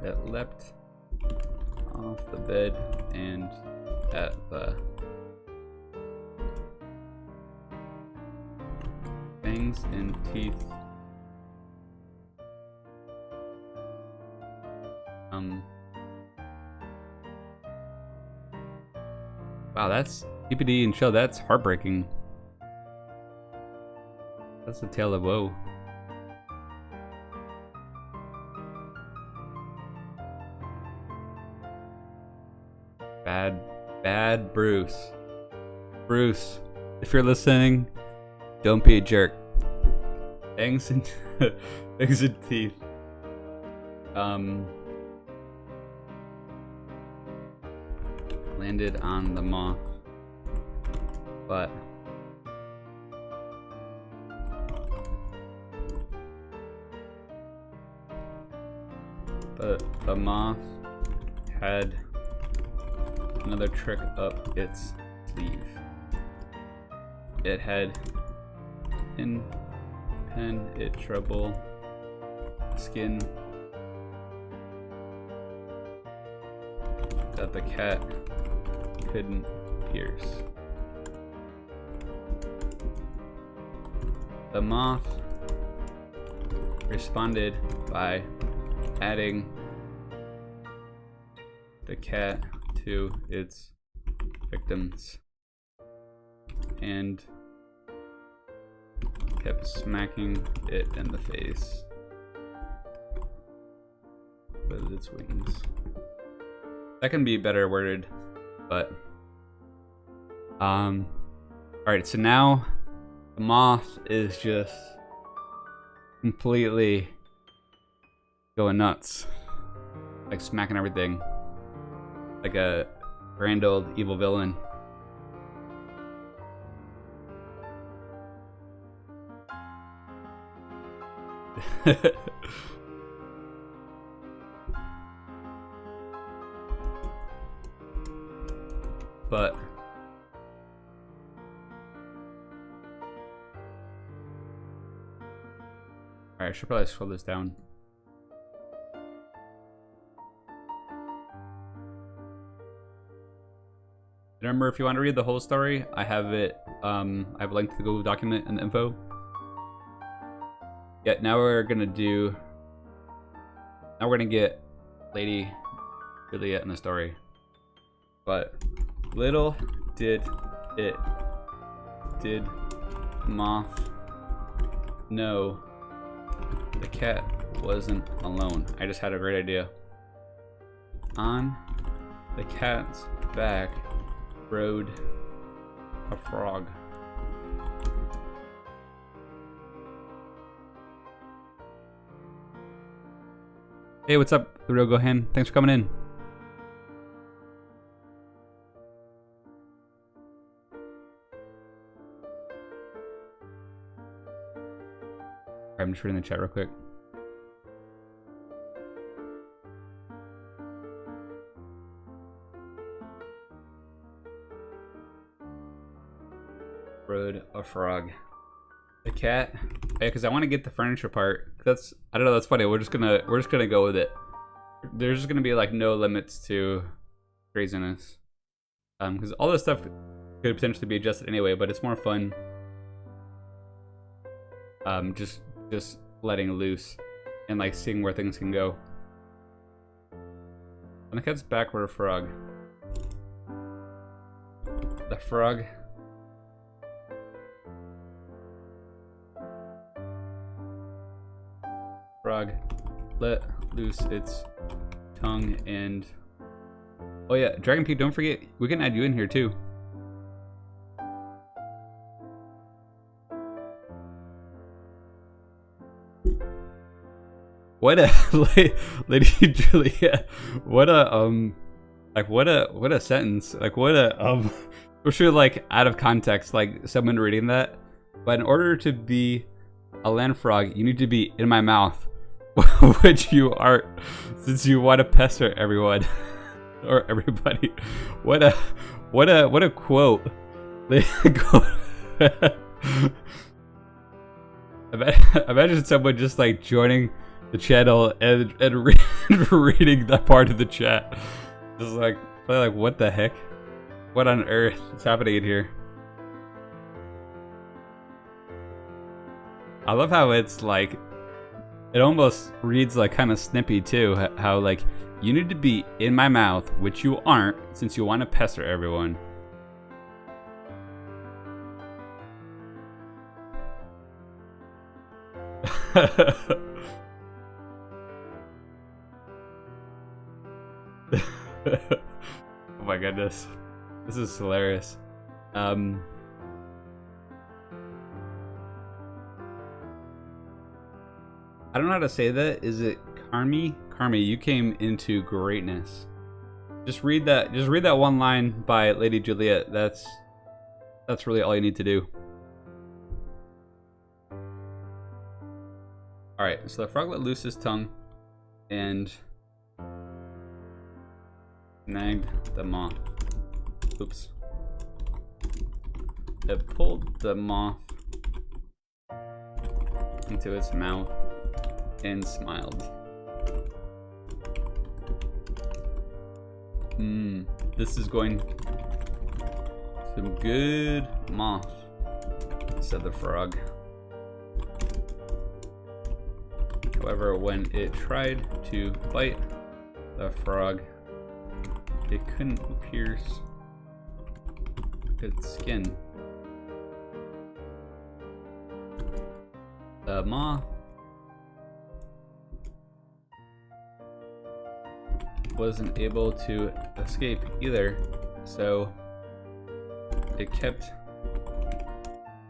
it leapt off the bed and at the fangs and teeth. Wow, that's TPD and chill. That's heartbreaking. That's the tale of woe. Bad Bruce. Bruce, if you're listening, don't be a jerk. Fangs and fangs and teeth. Landed on the moth, but the moth had another trick up its sleeve. It had penetrable skin that the cat couldn't pierce. The moth responded by adding the cat to its victims and kept smacking it in the face with its wings. That can be better worded, but alright, so now the moth is just completely going nuts, like smacking everything like a grand old evil villain. But alright, I should probably scroll this down. Remember, if you want to read the whole story, I have it. I have a link to the Google document in the info. Yeah, now we're gonna do. Now we're gonna get Lady Juliet in the story. But little did moth know the cat wasn't alone. I just had a great idea. On the cat's back rode a frog. Hey, what's up, The Real Gohan? Thanks for coming in. I'm just reading the chat real quick. Rode a frog. The cat. Yeah, because I want to get the furniture part. That's, I don't know. That's funny. We're just gonna go with it. There's just gonna be like no limits to craziness. Because all this stuff could potentially be adjusted anyway, but it's more fun. Just letting loose and like seeing where things can go. And the cat's back were a frog. The frog. Frog let loose its tongue and... Oh yeah, Dragon Pete, don't forget, we can add you in here too. What a Lady Juliet, what a what a sentence. Like what a we're sure like out of context, like someone reading that. But in order to be a land frog, you need to be in my mouth. Which you aren't, since you want to pester everyone or everybody. What a quote. Imagine someone just like joining the channel and reading that part of the chat. Just like what the heck? What on earth is happening in here? I love how it's like, it almost reads like kind of snippy too, how like, you need to be in my mouth, which you aren't, since you want to pester everyone. Oh my goodness. This is hilarious. I don't know how to say that. Is it Carmi? Carmi, you came into greatness. Just read that one line by Lady Juliet. That's really all you need to do. Alright, so the frog let loose his tongue and nagged the moth. Oops. It pulled the moth into its mouth and smiled. This is going some good moth, said the frog. However, when it tried to bite the frog, it couldn't pierce its skin. The moth wasn't able to escape either, so it kept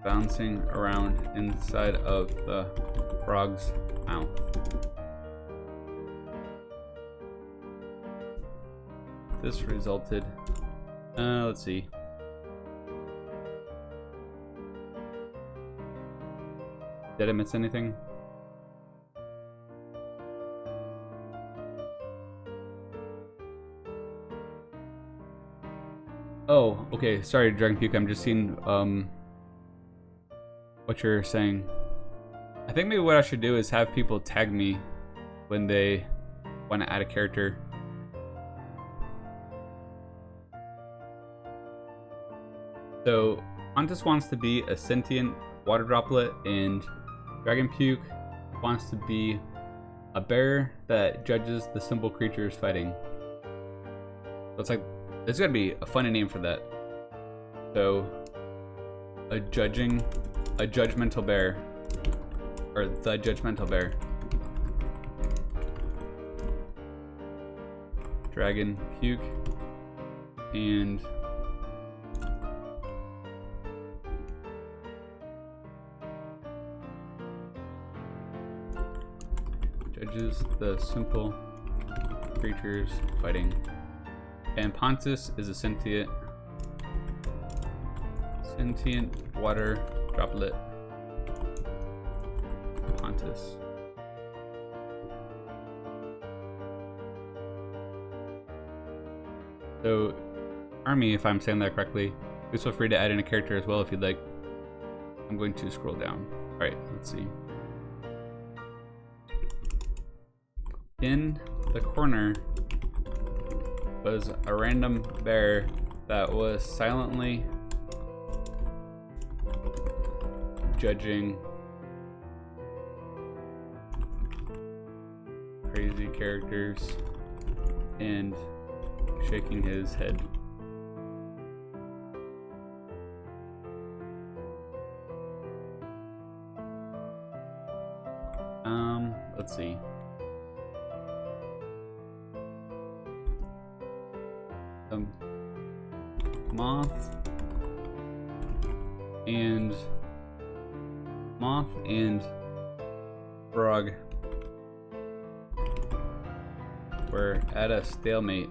bouncing around inside of the frog's mouth. This resulted, let's see. Did I miss anything? Oh, okay. Sorry, Dragon Puke. I'm just seeing what you're saying. I think maybe what I should do is have people tag me when they want to add a character. So Pontus wants to be a sentient water droplet, and Dragon Puke wants to be a bear that judges the simple creatures fighting. So it's like, there's gotta be a funny name for that. So a judgmental bear, or the Judgmental Bear. Dragon Puke and judges the simple creatures fighting. And Pontus is a sentient water droplet. Pontus. So, Army, if I'm saying that correctly, please feel free to add in a character as well if you'd like. I'm going to scroll down. Alright, let's see. In the corner was a random bear that was silently judging crazy characters and shaking his head. Let's see. Moth and frog were at a stalemate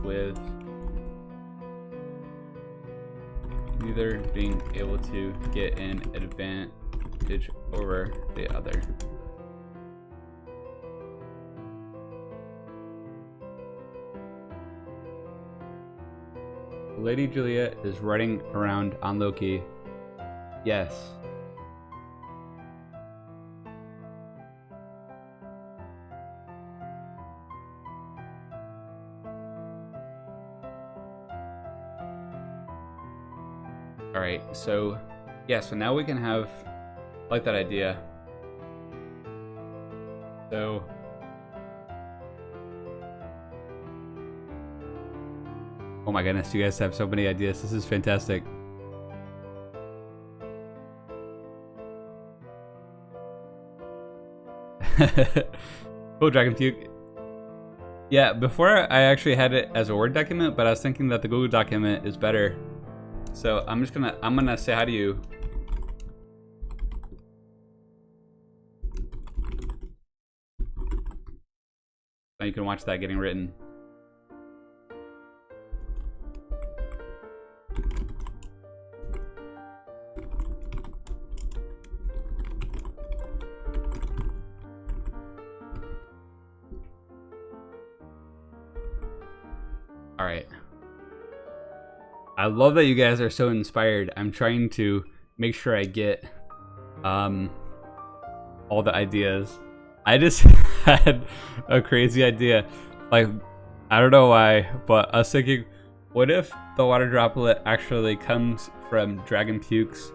with neither being able to get an advantage over the other. Lady Juliet is riding around on Loki. Yes. Alright, so yeah, so now we can have like that idea. So oh my goodness, you guys have so many ideas. This is fantastic. Oh, Dragon Puke. Yeah, before I actually had it as a Word document, but I was thinking that the Google document is better. So I'm gonna say hi to you. Now you can watch that getting written. All right. I love that you guys are so inspired. I'm trying to make sure I get all the ideas. I just had a crazy idea. Like, I don't know why, but I was thinking, what if the water droplet actually comes from Dragon Puke's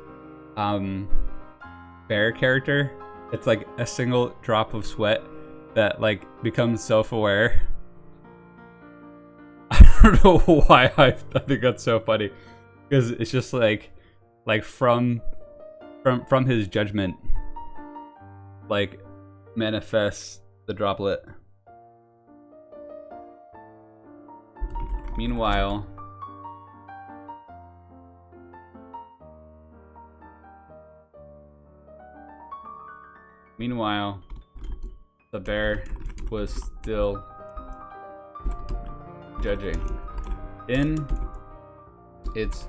bear character? It's like a single drop of sweat that like becomes self-aware. I don't know why I think that's so funny, because it's just like from his judgment, like manifests the droplet. Meanwhile, the bear was still judging. In its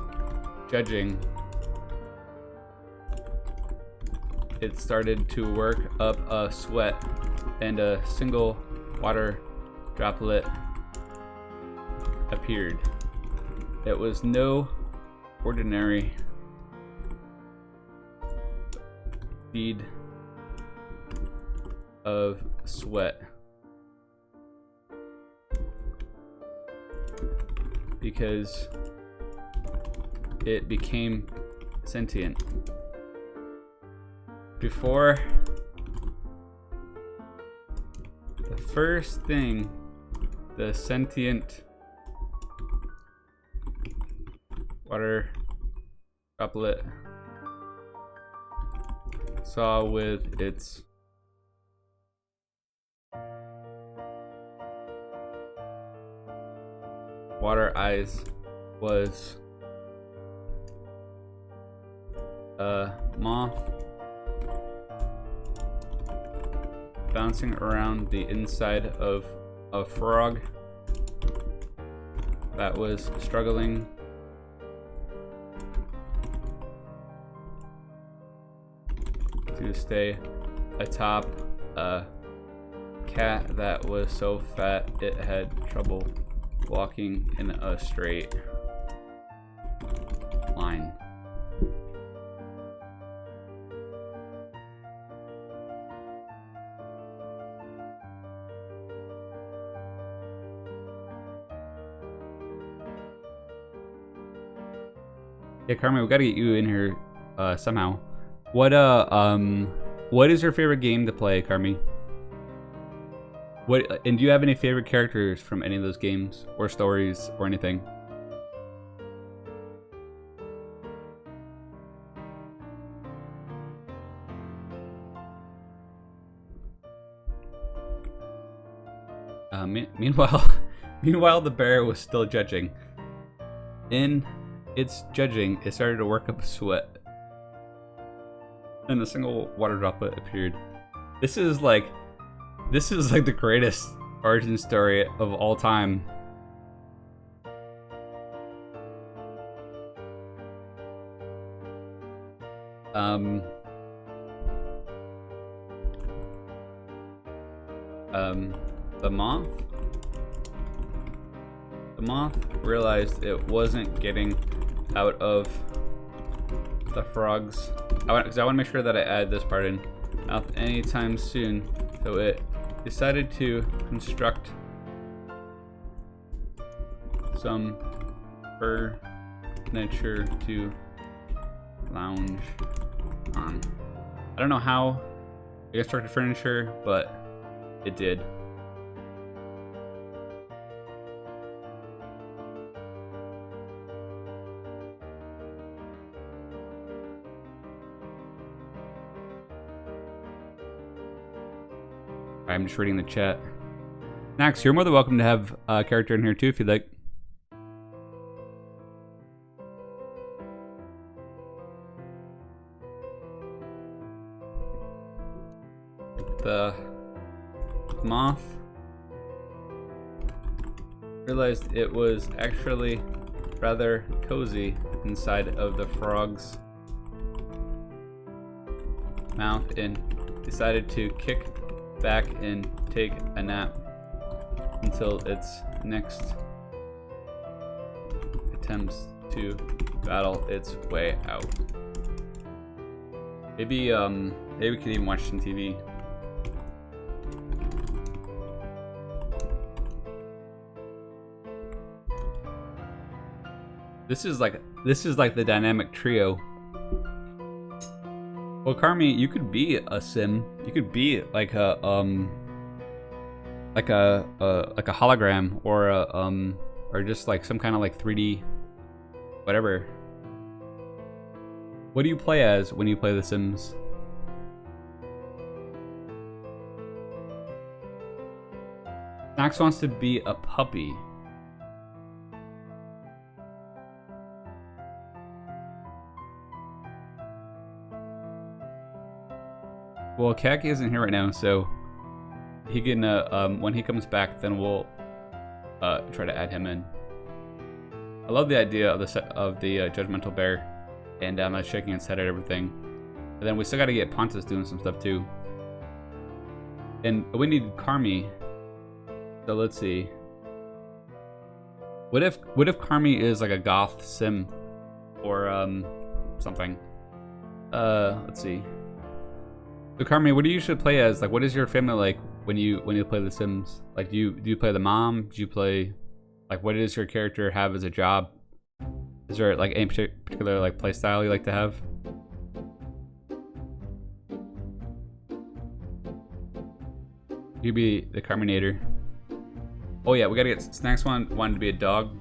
judging, it started to work up a sweat, and a single water droplet appeared. It was no ordinary bead of sweat, because it became sentient. Before, the first thing the sentient water droplet saw with its water eyes was a moth bouncing around the inside of a frog that was struggling to stay atop a cat that was so fat it had trouble walking in a straight line. Yeah, Carmen, we gotta get you in here somehow. What is your favorite game to play, Carmi? And do you have any favorite characters from any of those games or stories or anything? Meanwhile, the bear was still judging. In its judging, it started to work up a sweat, and a single water droplet appeared. This is like the greatest origin story of all time. The moth realized it wasn't getting out of the frog's. Because I want to make sure that I add this part in mouth anytime soon, so it decided to construct some furniture to lounge on. I don't know how it constructed furniture, but it did. I'm just reading the chat. Max, you're more than welcome to have a character in here too if you'd like. The moth realized it was actually rather cozy inside of the frog's mouth and decided to kick back and take a nap until its next attempts to battle its way out. Maybe we could even watch some TV. This is like the dynamic trio. Well, Carmi, you could be a sim. You could be like a hologram or or just like some kind of like 3D whatever. What do you play as when you play The Sims? Max wants to be a puppy. Well, Kaki isn't here right now, so he can, when he comes back, then we'll try to add him in. I love the idea of the Judgmental Bear, and I'm shaking his head at everything. But then we still got to get Pontus doing some stuff too. And we need Carmi. So let's see. What if Carmi is like a goth sim or something? Let's see. So Carmi, what do you usually play as? Like, what is your family like when you play The Sims? Like, do you play the mom? Do you play, like, what does your character have as a job? Is there like any particular like play style you like to have? You be the Carminator. Oh yeah, we gotta get Snacks wanted to be a dog.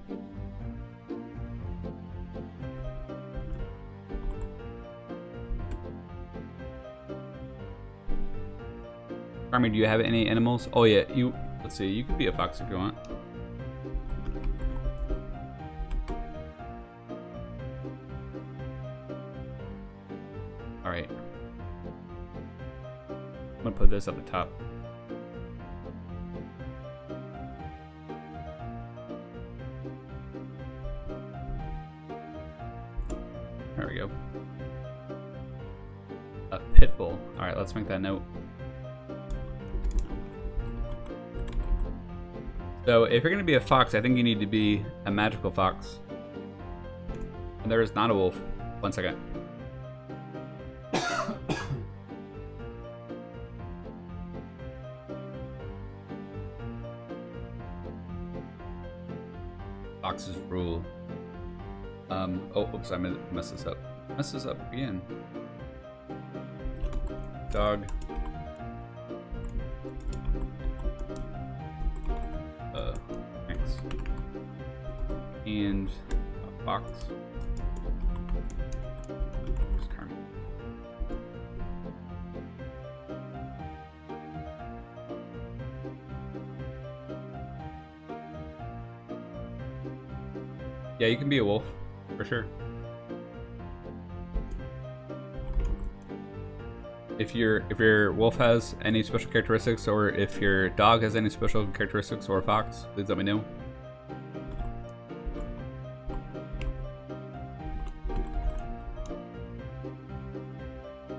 Carmi, do you have any animals? Oh yeah, let's see, you could be a fox if you want. Alright. I'm gonna put this at the top. There we go. A pitbull. Alright, let's make that note. So if you're gonna be a fox, I think you need to be a magical fox. And there is not a wolf. 1 second. Foxes rule. Oh, oops, I messed this up. Mess this up again. Dog. Thanks. And a fox. Where's Carmen? Yeah, you can be a wolf, for sure. If your wolf has any special characteristics, or if your dog has any special characteristics, or a fox, please let me know.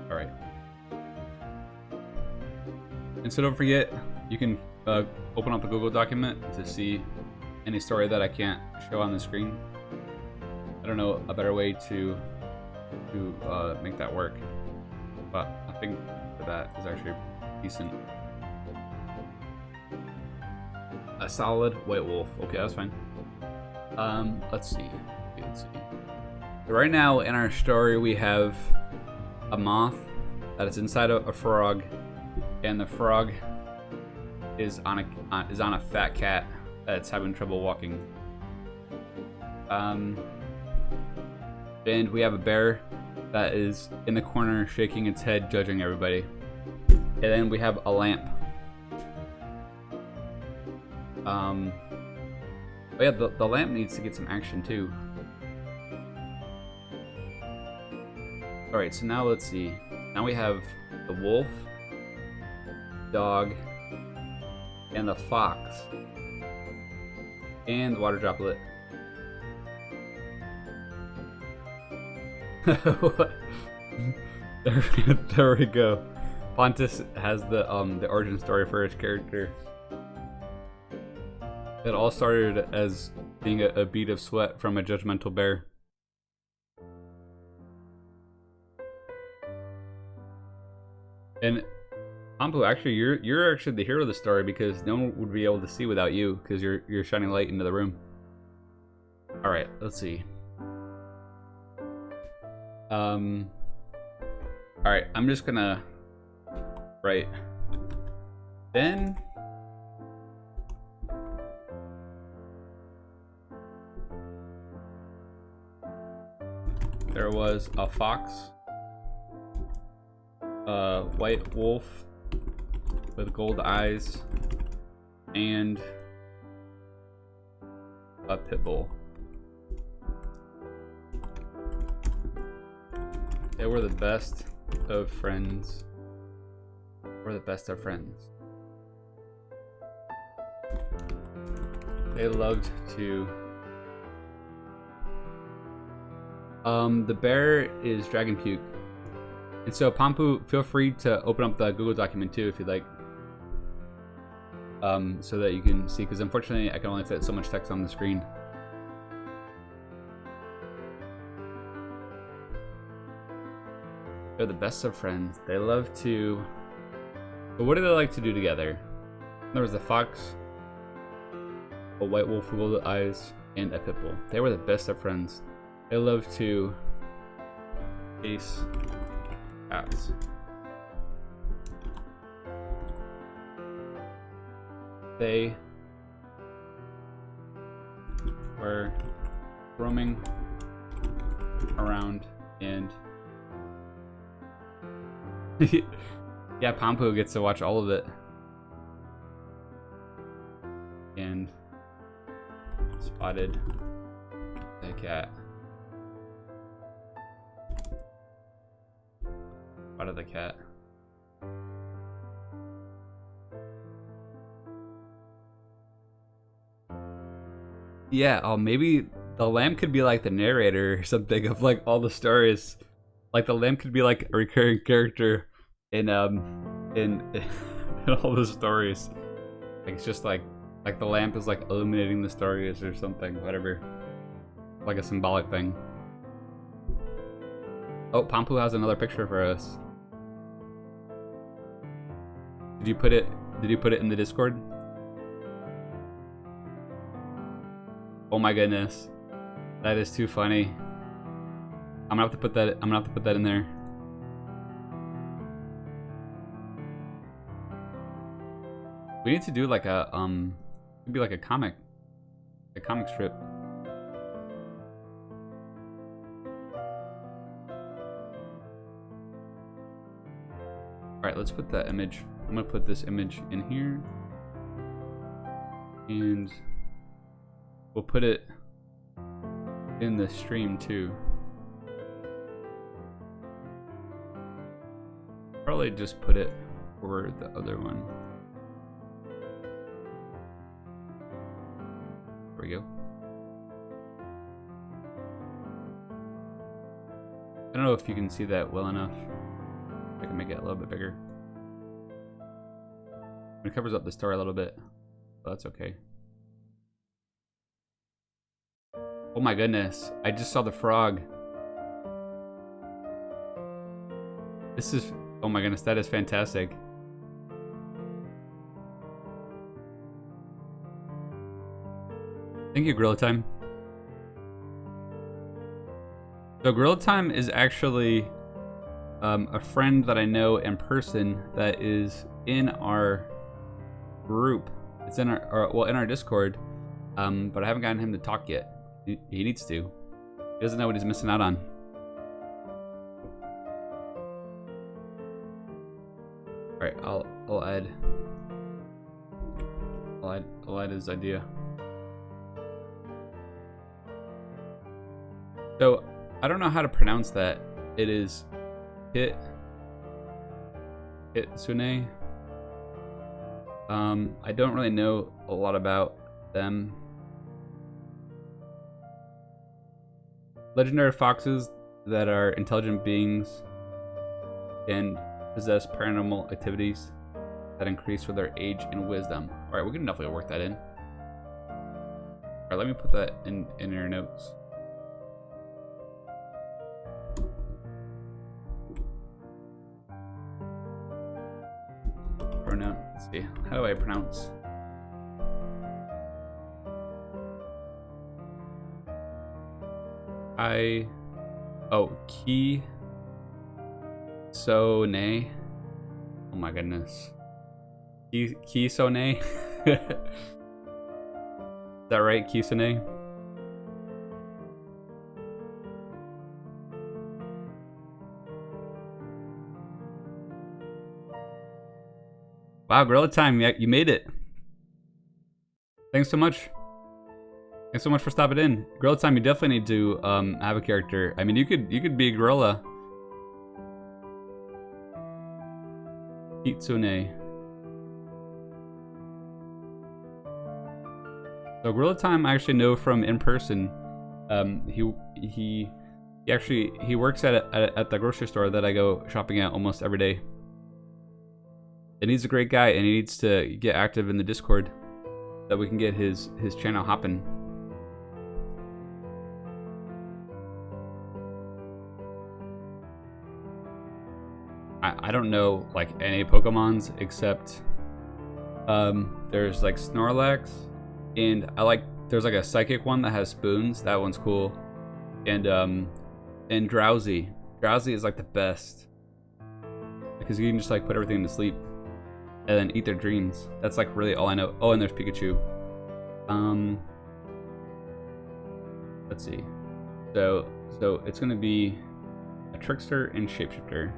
Alright. And so don't forget, you can open up the Google document to see any story that I can't show on the screen. I don't know a better way to make that work, but I think that is actually decent. A solid white wolf. Okay, that's fine. Let's see. So right now in our story we have a moth that is inside a frog, and the frog is on a fat cat that's having trouble walking. And we have a bear that is in the corner shaking its head, judging everybody. And then we have a lamp. Oh yeah, the lamp needs to get some action too. Alright, so now let's see. Now we have the wolf, dog, and the fox. And the water droplet. there we go. Pontus has the origin story for his character. It all started as being a bead of sweat from a judgmental bear. And Pampu, actually, you're actually the hero of the story, because no one would be able to see without you, because you're shining light into the room. All right, let's see. All right, I'm just gonna write. Then there was a fox, a white wolf with gold eyes, and a pitbull. They were the best of friends. We're the best of friends. They loved to. The bear is dragon puke. And so Pampu, feel free to open up the Google document too if you'd like. So that you can see, because unfortunately I can only fit so much text on the screen. They're the best of friends. They love to... But what do they like to do together? There was a fox, a white wolf with golden eyes, and a pitbull. They were the best of friends. They love to chase cats. They were roaming around and yeah, Pompo gets to watch all of it. And spotted a cat. Spotted the cat. Yeah, oh, maybe the lamb could be like the narrator or something of like all the stories. Like the lamb could be like a recurring character in in all the stories. Like it's just like the lamp is like illuminating the stories or something, whatever. Like a symbolic thing. Oh, Pompo has another picture for us. Did you put it in the Discord? Oh my goodness. That is too funny. I'm gonna have to put that in there. We need to do like a it'd be like a comic strip. Alright, let's put that image. I'm gonna put this image in here. And we'll put it in the stream too. Probably just put it for the other one. There we go. I don't know if you can see that well enough. I can make it a little bit bigger. It covers up the story a little bit, but that's okay. Oh my goodness, I just saw the frog. This is, oh my goodness, that is fantastic. Thank you, Gorilla Time. So Gorilla Time is actually a friend that I know in person that is in our group. It's in our Discord, but I haven't gotten him to talk yet. He needs to. He doesn't know what he's missing out on. All right, I'll add his idea. So I don't know how to pronounce that. It is Kitsune. I don't really know a lot about them. Legendary foxes that are intelligent beings and possess paranormal activities that increase with their age and wisdom. Alright, we can definitely work that in. Alright, let me put that in your notes. Pronoun, let's see, how do I pronounce? Kisone. Oh my goodness. Kisone? Is that right, Kisone? Wow, Gorilla Time, you made it. Thanks so much. Thanks so much for stopping in. Gorilla Time, you definitely need to have a character. I mean, you could be a gorilla. Kitsune. So Gorilla Time I actually know from in person. He works at the grocery store that I go shopping at almost every day. And he's a great guy, and he needs to get active in the Discord so that we can get his channel hopping. I don't know like any Pokemons except there's like Snorlax, and there's like a psychic one that has spoons. That one's cool. And Drowsy. Drowsy is like the best because you can just like put everything to sleep and then eat their dreams. That's like really all I know. Oh, and there's Pikachu. Let's see. So it's gonna be a trickster and shapeshifter.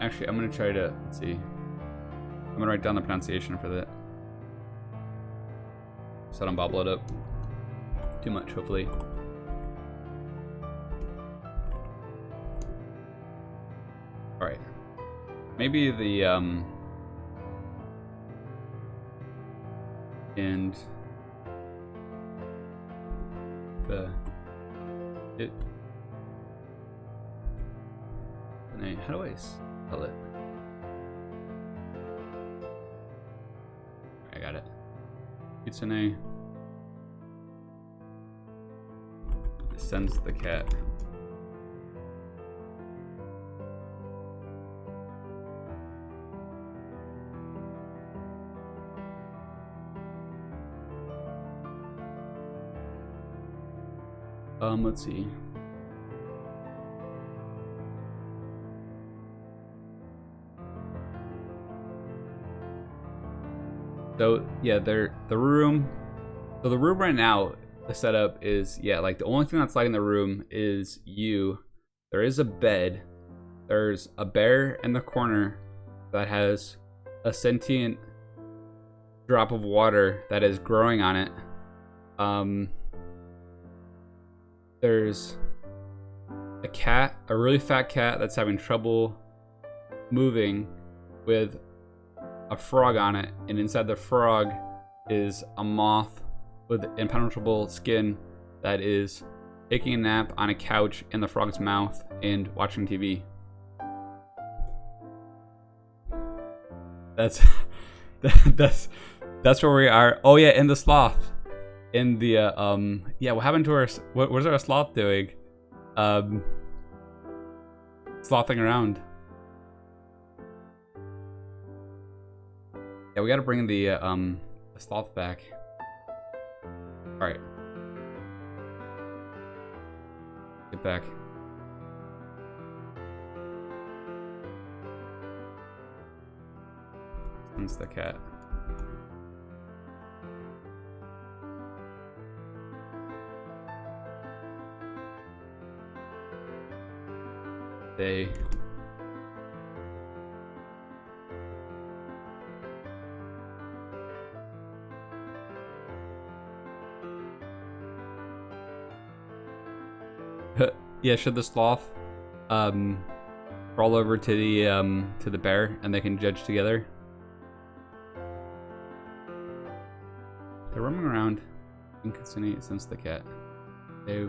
Actually, I'm gonna try to, let's see. I'm gonna write down the pronunciation for that. So I don't bobble it up too much, hopefully. Alright. Maybe the, and the, how do I spell it? I got it. Kitsune sends the cat. Let's see. So yeah, the room. So the room right now, the setup is, yeah, like the only thing that's like in the room is you. There is a bed. There's a bear in the corner that has a sentient drop of water that is growing on it. There's a cat, a really fat cat that's having trouble moving with a frog on it, and inside the frog is a moth with impenetrable skin that is taking a nap on a couch in the frog's mouth and watching TV. That's that's where we are. Oh yeah, in the sloth. In the yeah, what happened to our, what's our sloth doing? Slothing around. Yeah, we gotta bring the sloth back. Alright. Get back. It's the cat. They yeah, should the sloth crawl over to the bear and they can judge together? They're roaming around. Inconsiderate since the cat. They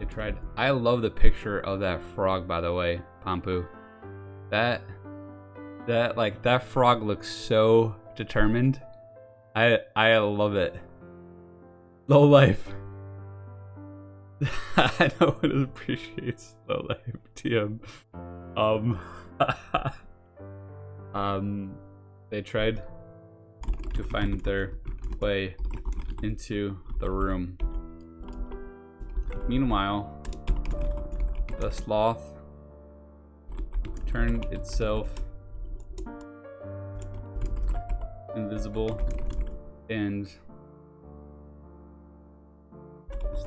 tried. I love the picture of that frog, by the way, Pampu. That frog looks so determined. I love it. Low life. I know it appreciates low life. TM. They tried to find their way into the room. Meanwhile, the sloth turned itself invisible and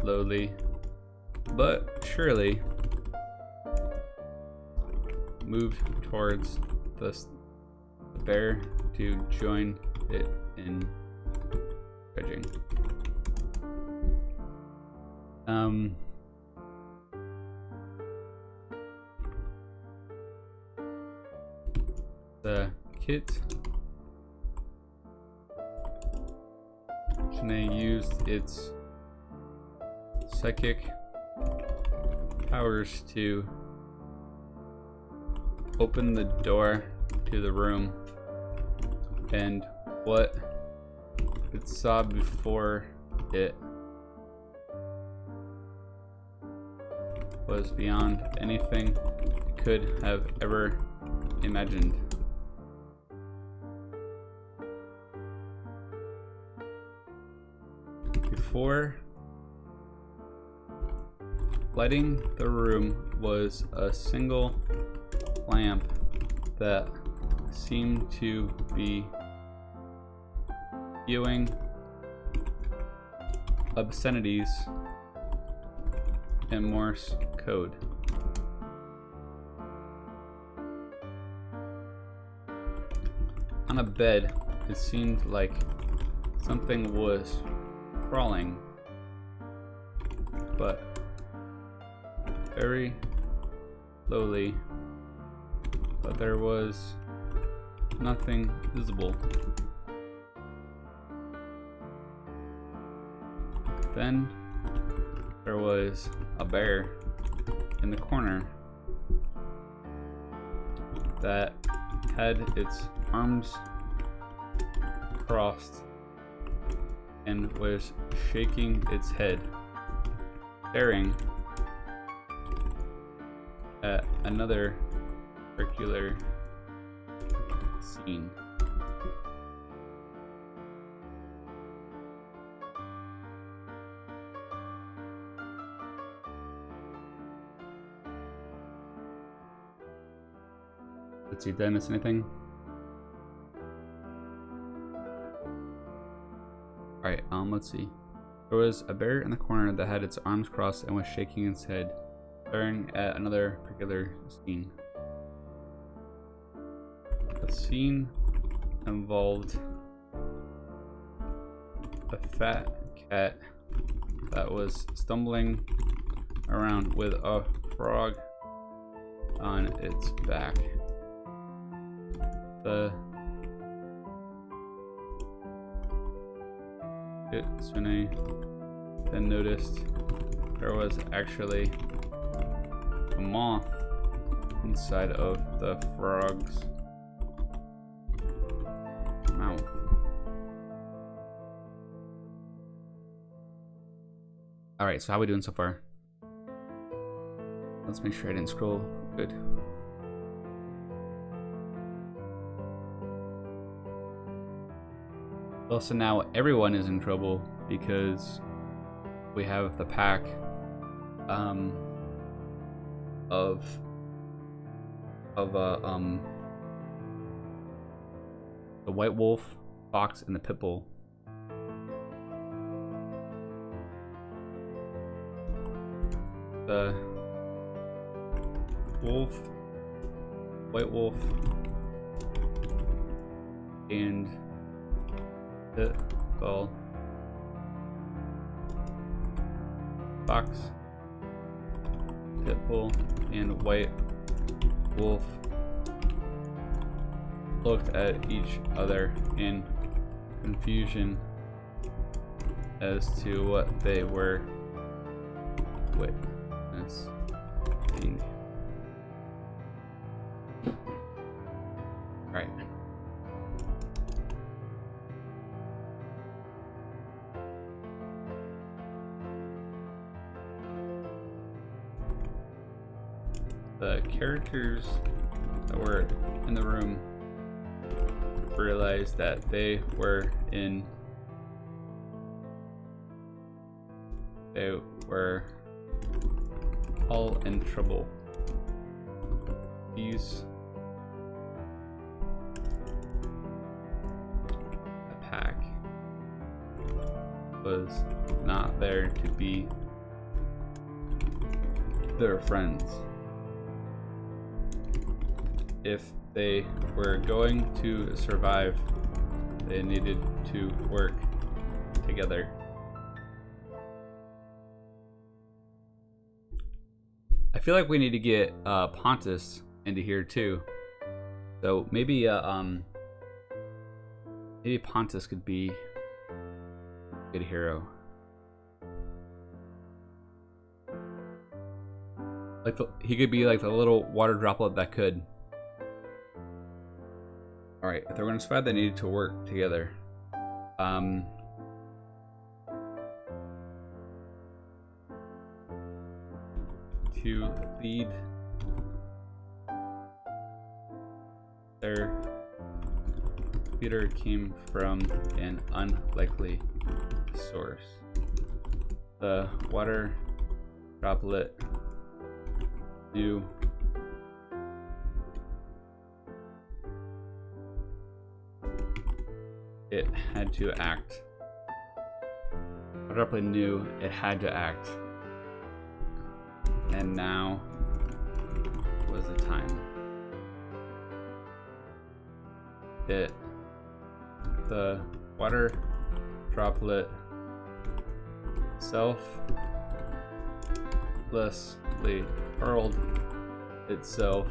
slowly but surely moved towards the bear to join it in judging. The kit Shanae used its psychic powers to open the door to the room, and what it saw before it was beyond anything it could have ever imagined. Before lighting the room was a single lamp that seemed to be spewing obscenities in Morse code. On a bed, it seemed like something was crawling, but very slowly, but there was nothing visible. Then there was a bear in the corner that had its arms crossed and was shaking its head, staring at another circular scene. Let's see, did I miss anything? Alright, let's see. There was a bear in the corner that had its arms crossed and was shaking its head, staring at another particular scene. The scene involved a fat cat that was stumbling around with a frog on its back. The kitsune then noticed there was actually a moth inside of the frog's mouth. Alright, so how are we doing so far? Let's make sure I didn't scroll. Good. Well, so now everyone is in trouble because we have the pack of the white wolf, fox, and the pitbull. The wolf, white wolf, and pitbull, fox, pitbull, and white wolf looked at each other in confusion as to what they were witnessing. Right. The characters that were in the room realized that they were all in trouble. The pack was not there to be their friends. If they were going to survive, they needed to work together. I feel like we need to get Pontus into here too. So maybe maybe Pontus could be a good hero. Like he could be like the little water droplet that could. All right, if they were gonna survive, they needed to work together. To lead their leader came from an unlikely source. The water droplet knew it had to act. The droplet knew it had to act. And now was the time. The water droplet selflessly hurled itself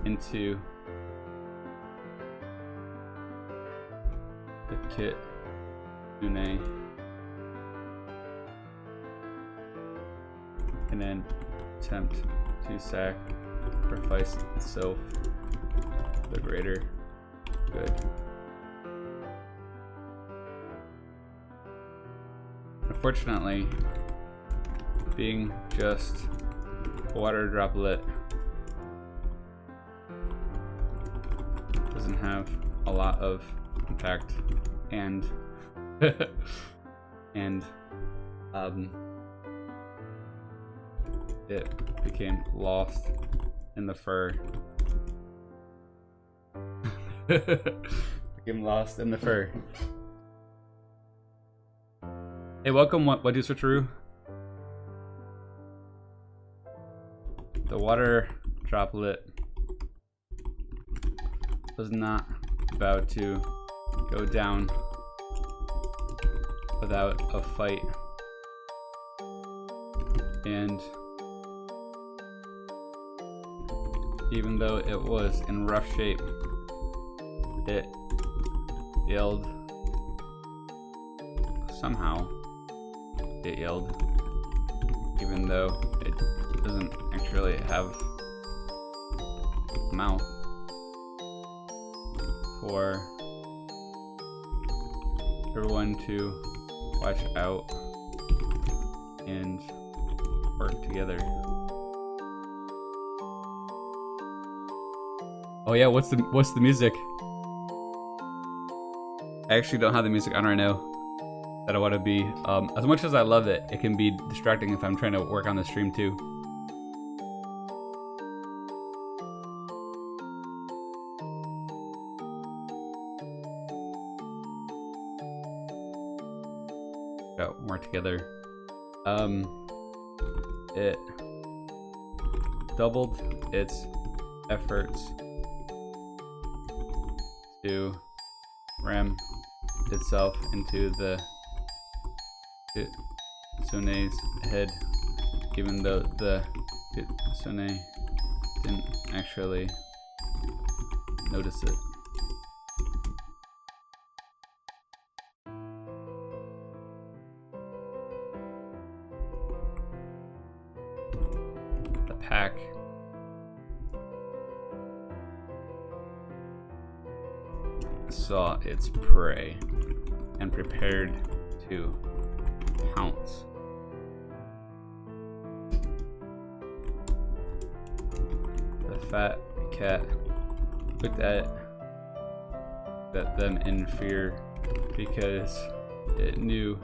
into the kitsune in an attempt to sacrifice itself for the greater good. Unfortunately, being just a water droplet doesn't have a lot of impact, and it became lost in the fur. Became lost in the fur. Hey, welcome. What do switcheroo? The water droplet was not about to go down without a fight, and even though it was in rough shape, it yelled. Somehow it yelled, even though it doesn't actually have a mouth, for everyone to watch out and work together. Oh yeah, what's the music? I actually don't have the music on right now that I want to be. As much as I love it, it can be distracting if I'm trying to work on the stream too. Got more together. It doubled its efforts to ram itself into the kitsune's head, even though the kitsune didn't actually notice it. The pack saw its prey and prepared to pounce. The fat cat looked at them in fear because it knew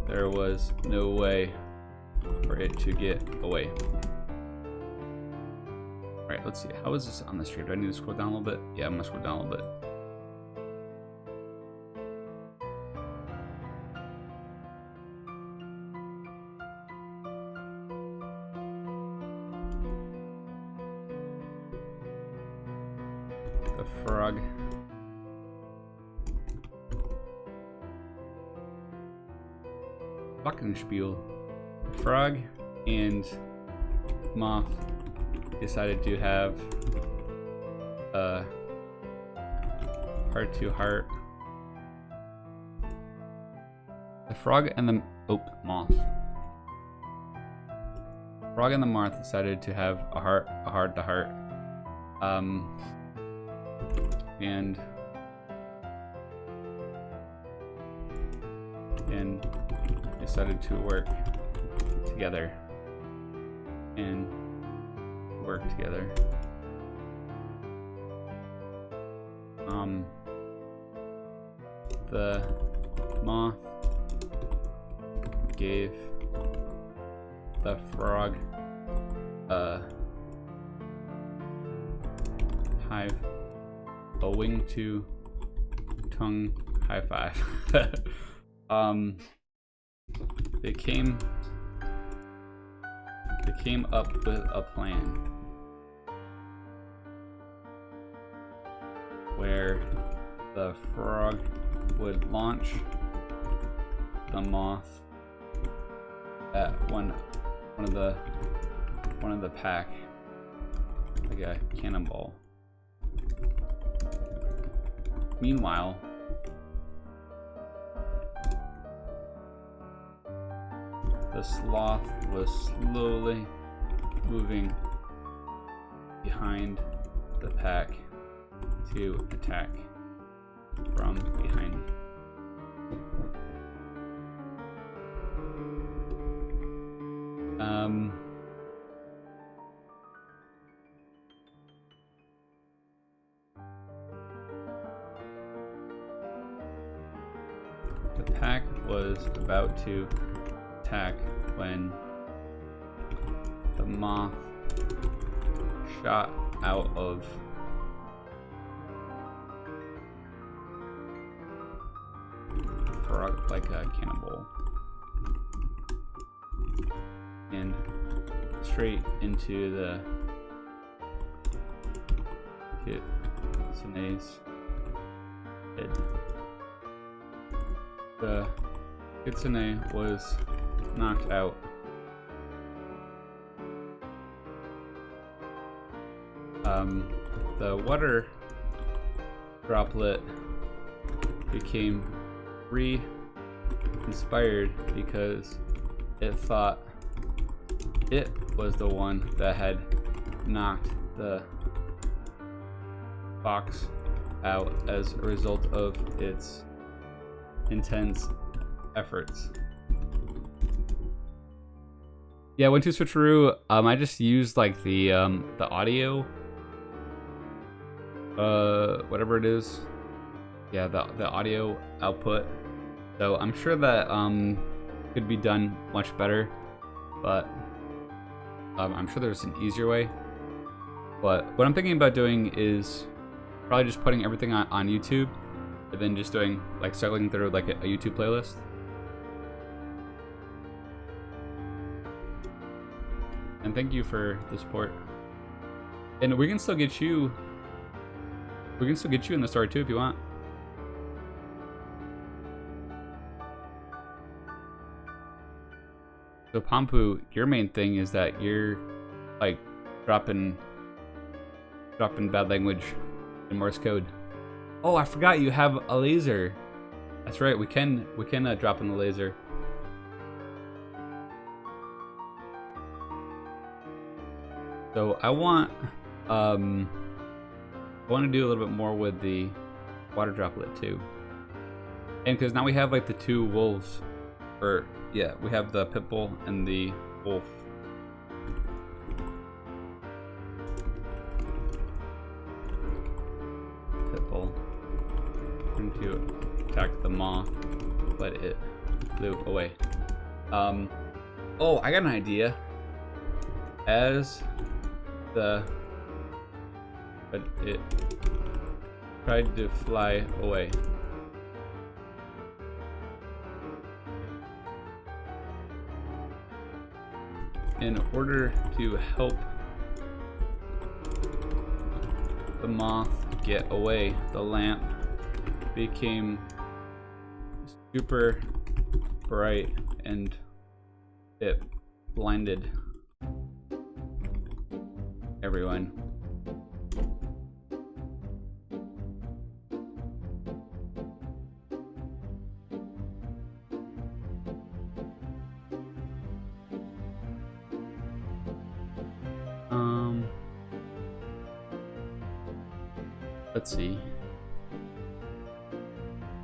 there was no way for it to get away. Alright, let's see. How is this on the stream? Do I need to scroll down a little bit? Yeah, I'm gonna scroll down a little bit. The frog Glockenspiel. The frog and moth decided to have a heart-to-heart. The frog and the moth. Frog and the moth decided to have a heart-to-heart. And decided to work together. The moth gave the frog a hive, a wing to tongue high five. They came up with a plan where the frog would launch the moth at one of the pack, like a cannonball. Meanwhile, the sloth was slowly moving behind the pack to attack from behind. The pack was about to attack when the moth shot out of the frog like a cannonball and straight into the kitsune's head. The kitsune was knocked out. The water droplet became re-inspired because it thought it was the one that had knocked the fox out as a result of its intense efforts. Yeah, went to switcheroo. I just used like the audio, whatever it is. Yeah, the audio output. So I'm sure that could be done much better, but I'm sure there's an easier way. But what I'm thinking about doing is probably just putting everything on YouTube, and then just doing like cycling through like a YouTube playlist. And thank you for the support. And we can still get you in the story too if you want. So Pampu, your main thing is that you're like dropping bad language in Morse code. Oh, I forgot you have a laser. That's right, we can drop in the laser. So I want to do a little bit more with the water droplet too. And because now we have like the two wolves, or yeah, we have the pitbull and the wolf. Pitbull trying to attack the moth, but it flew away. Oh, I got an idea. But it tried to fly away. In order to help the moth get away, the lamp became super bright and it blinded everyone. let's see.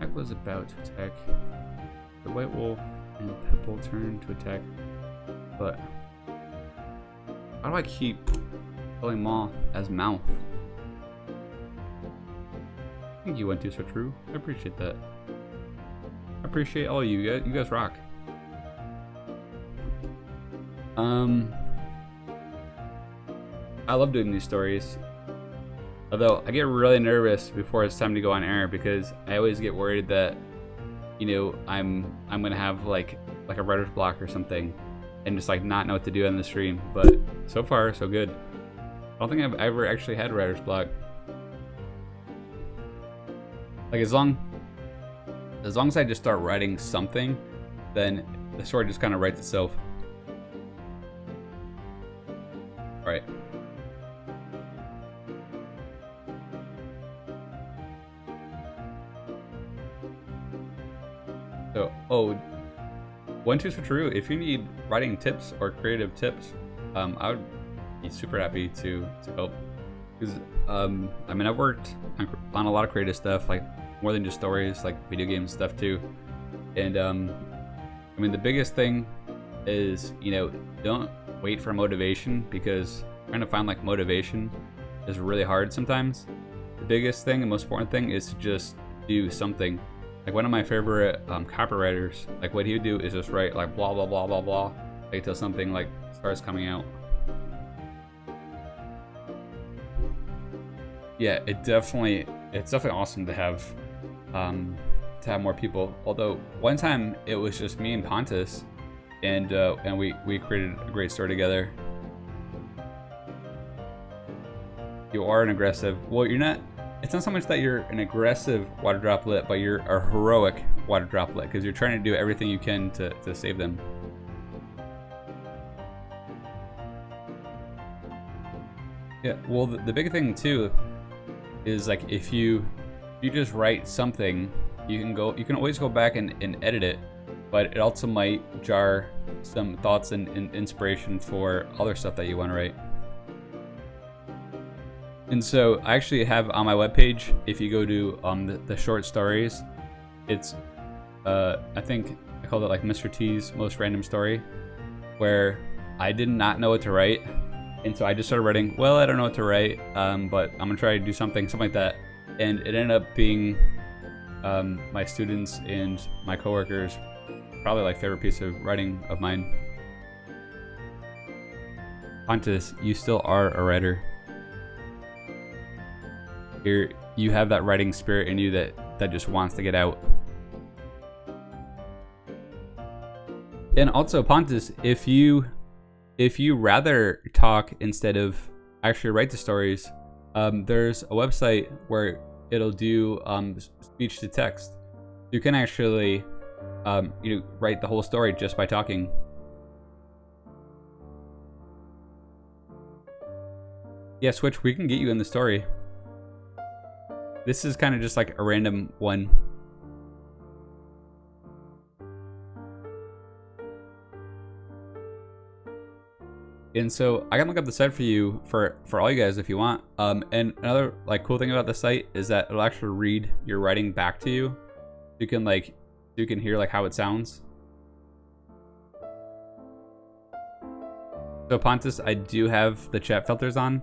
I was about to attack. The white wolf and pitbull turn to attack. But how do I keep spelling moth as mouth? Thank you, 1 2 so true. I appreciate that. I appreciate all you guys. You guys rock. I love doing these stories. Although I get really nervous before it's time to go on air because I always get worried that, you know, I'm gonna have like a writer's block or something, and just like not know what to do on the stream. But so far, so good. I don't think I've ever actually had writer's block. Like as long as I just start writing something, then the story just kind of writes itself. All right. So, oh, 1 2 so true. If you need writing tips or creative tips, I would be super happy to help. Because I mean, I've worked on a lot of creative stuff, like more than just stories, like video game stuff too. And I mean, the biggest thing is, you know, don't wait for motivation, because trying to find like motivation is really hard sometimes. The biggest thing and most important thing is to just do something. Like one of my favorite copywriters, like what he would do is just write like blah blah blah blah blah, like until something like starts coming out. Yeah, it's definitely awesome to have more people. Although one time it was just me and Pontus, and we created a great story together. You are an aggressive. Well, you're not. It's not so much that you're an aggressive water droplet, but you're a heroic water droplet, because you're trying to do everything you can to save them. Yeah, well, the big thing too is like if you just write something, you can always go back and edit it, but it also might jar some thoughts and inspiration for other stuff that you want to write. And so I actually have on my webpage, if you go to the short stories, it's I think I called it like Mr. T's most random story, where I did not know what to write, and so I just started writing, well, I don't know what to write, but I'm gonna try to do something like that. And it ended up being my students and my coworkers probably like favorite piece of writing of mine. Pontus, you still are a writer. You have that writing spirit in you that just wants to get out. And also, Pontus, if you rather talk instead of actually write the stories, there's a website where it'll do speech to text. You can actually write the whole story just by talking. Yeah, Switch, we can get you in the story. This is kind of just like a random one. And so I can look up the site for you for all you guys if you want. And another like cool thing about the site is that it'll actually read your writing back to you. You can hear like how it sounds. So Pontus, I do have the chat filters on,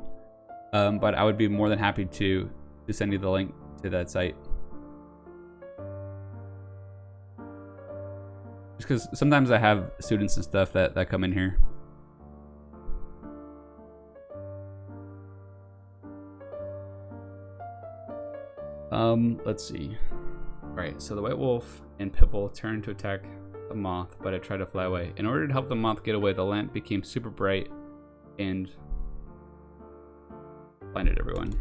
but I would be more than happy to send you the link to that site. Just because sometimes I have students and stuff that come in here. Let's see. Alright, so the white wolf and pitbull turned to attack the moth, but it tried to fly away. In order to help the moth get away, the lamp became super bright and blinded everyone.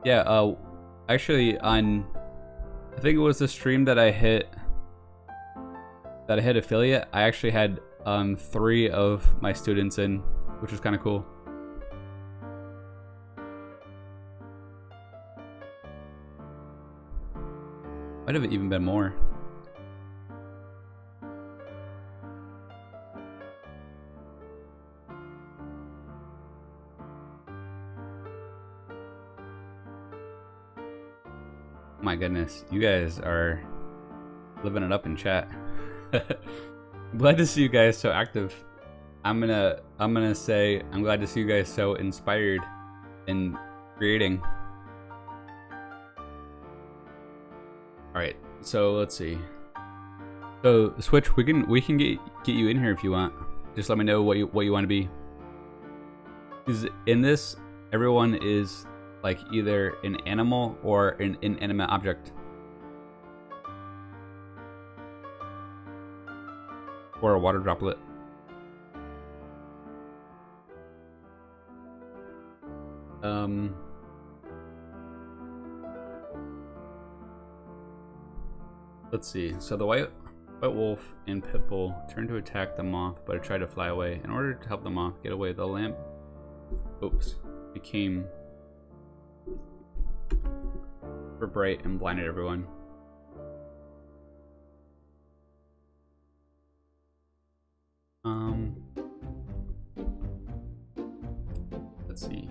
Yeah, actually I think it was the stream that I hit affiliate. I actually had 3 of my students in, which was kind of cool. Might have even been more. My goodness, you guys are living it up in chat. Glad to see you guys so active. I'm gonna say I'm glad to see you guys so inspired in creating. All right, so let's see. So Switch, we can get you in here if you want. Just let me know what you want to be. Because in this, everyone is like either an animal or an inanimate object. Or a water droplet. Let's see. So the white wolf and pitbull turned to attack the moth, but it tried to fly away. In order to help the moth get away, the lamp, became super bright and blinded everyone. Let's see.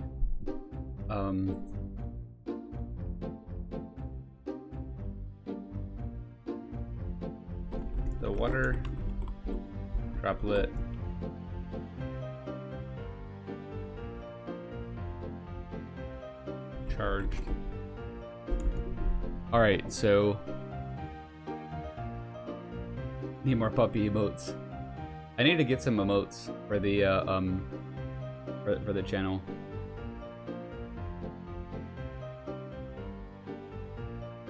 The water droplet charged. All right, so need more puppy emotes. I need to get some emotes for the for the channel.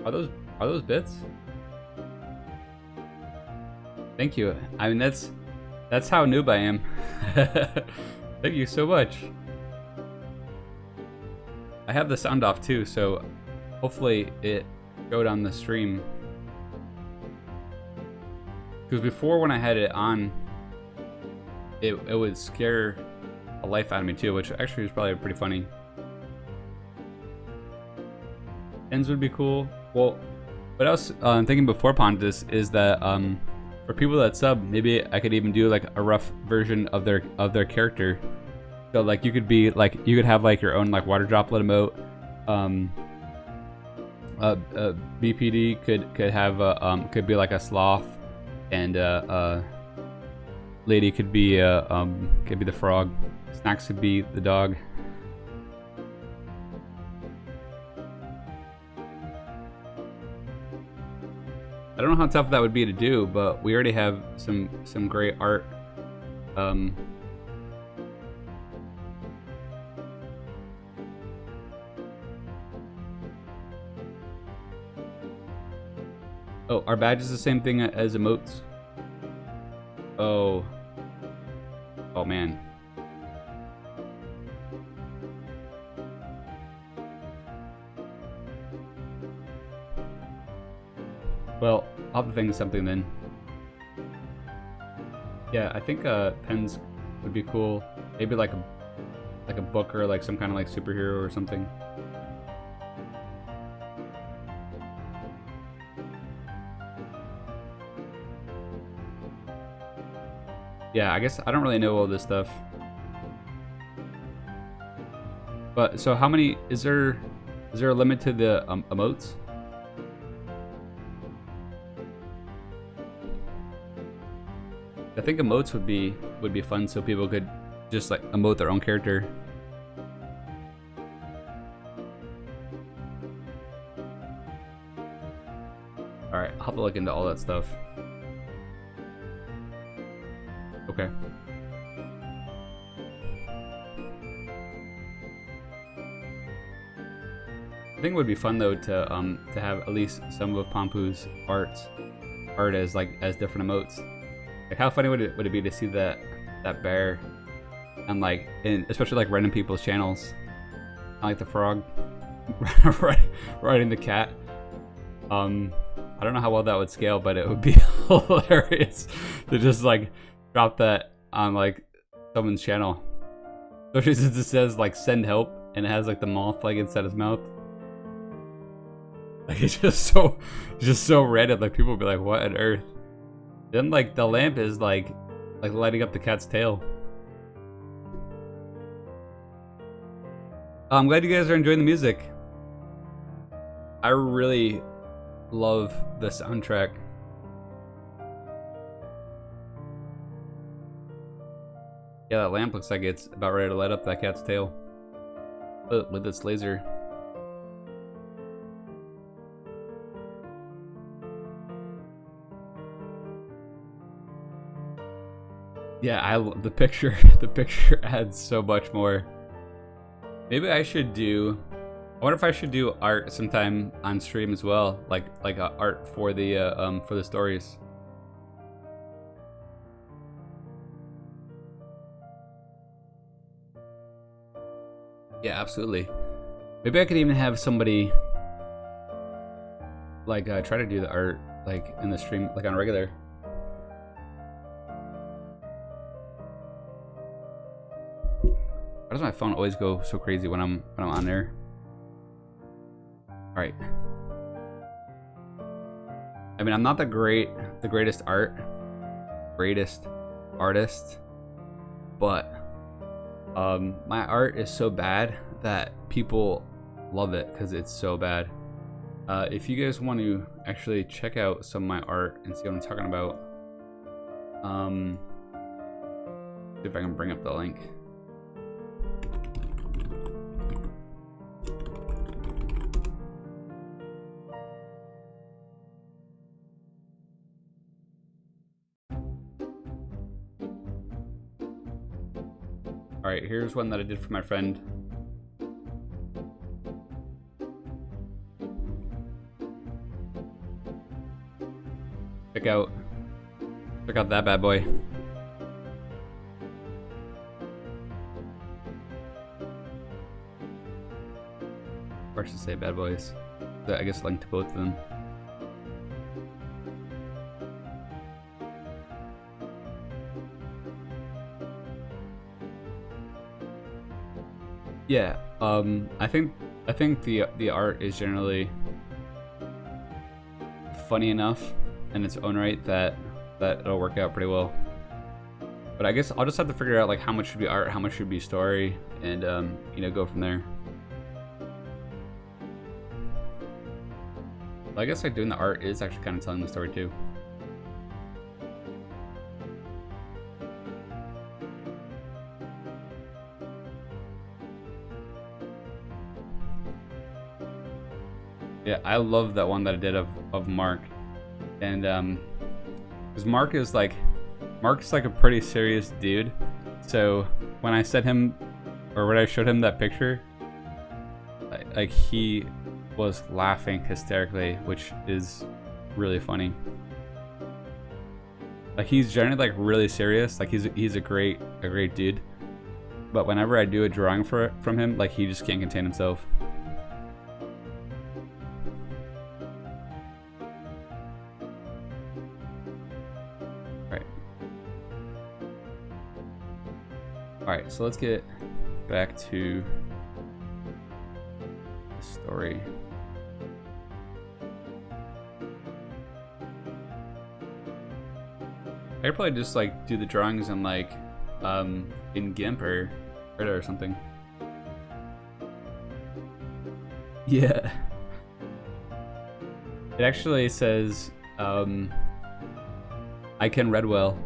Are those bits? Thank you. I mean, that's how noob I am. Thank you so much. I have the sound off too, so hopefully it showed on the stream. Because before, when I had it on, it would scare the life out of me too, which actually was probably pretty funny. Ends would be cool. Well, what else I'm thinking before Pontus is that for people that sub, maybe I could even do like a rough version of their character. So like you could have like your own like water droplet emote. BPD could have could be like a sloth, and lady could be the frog. Snacks could be the dog. I don't know how tough that would be to do, but we already have some great art. Oh, our badge is the same thing as emotes. Oh man. Well, I'll have to think of something then. Yeah, I think pens would be cool. Maybe like a book or like some kind of like superhero or something. Yeah, I guess I don't really know all this stuff. But so how many is there a limit to the emotes? I think emotes would be fun, so people could just like emote their own character. All right, I'll have to look into all that stuff. Okay. I think it would be fun though to have at least some of Pompu's art as different emotes. Like how funny would it be to see that bear and like especially like random people's channels. I like the frog riding the cat. I don't know how well that would scale, but it would be hilarious to just like drop that on like someone's channel. Especially since it says like send help and it has like the moth like inside his mouth. Like it's just so random, like people would be like, what on earth? Then like the lamp is like lighting up the cat's tail. I'm glad you guys are enjoying the music. I really love the soundtrack. Yeah, that lamp looks like it's about ready to light up that cat's tail with its laser. Yeah, the picture. The picture adds so much more. Maybe I should do. I wonder if I should do art sometime on stream as well, like art for the stories. Yeah, absolutely. Maybe I could even have somebody like try to do the art like in the stream, like on regular. Why does my phone always go so crazy when I'm on there? All right. I mean, I'm not the greatest artist, but my art is so bad that people love it because it's so bad. If you guys want to actually check out some of my art and see what I'm talking about, see if I can bring up the link. Alright, here's one that I did for my friend. Check out that bad boy. Or I should say bad boys. I guess link to both of them. Yeah, I think the art is generally funny enough in its own right that it'll work out pretty well. But I guess I'll just have to figure out like how much should be art, how much should be story, and you know, go from there. But I guess like doing the art is actually kind of telling the story too. Yeah, I love that one that I did of Mark, and because Mark's like a pretty serious dude, so when I sent him, or when I showed him that picture, like he was laughing hysterically, which is really funny. Like he's generally like really serious, like he's a great dude, but whenever I do a drawing from him, like he just can't contain himself. Alright, so let's get back to the story. I could probably just like do the drawings in like in GIMP or Krita or something. Yeah. It actually says I can read well.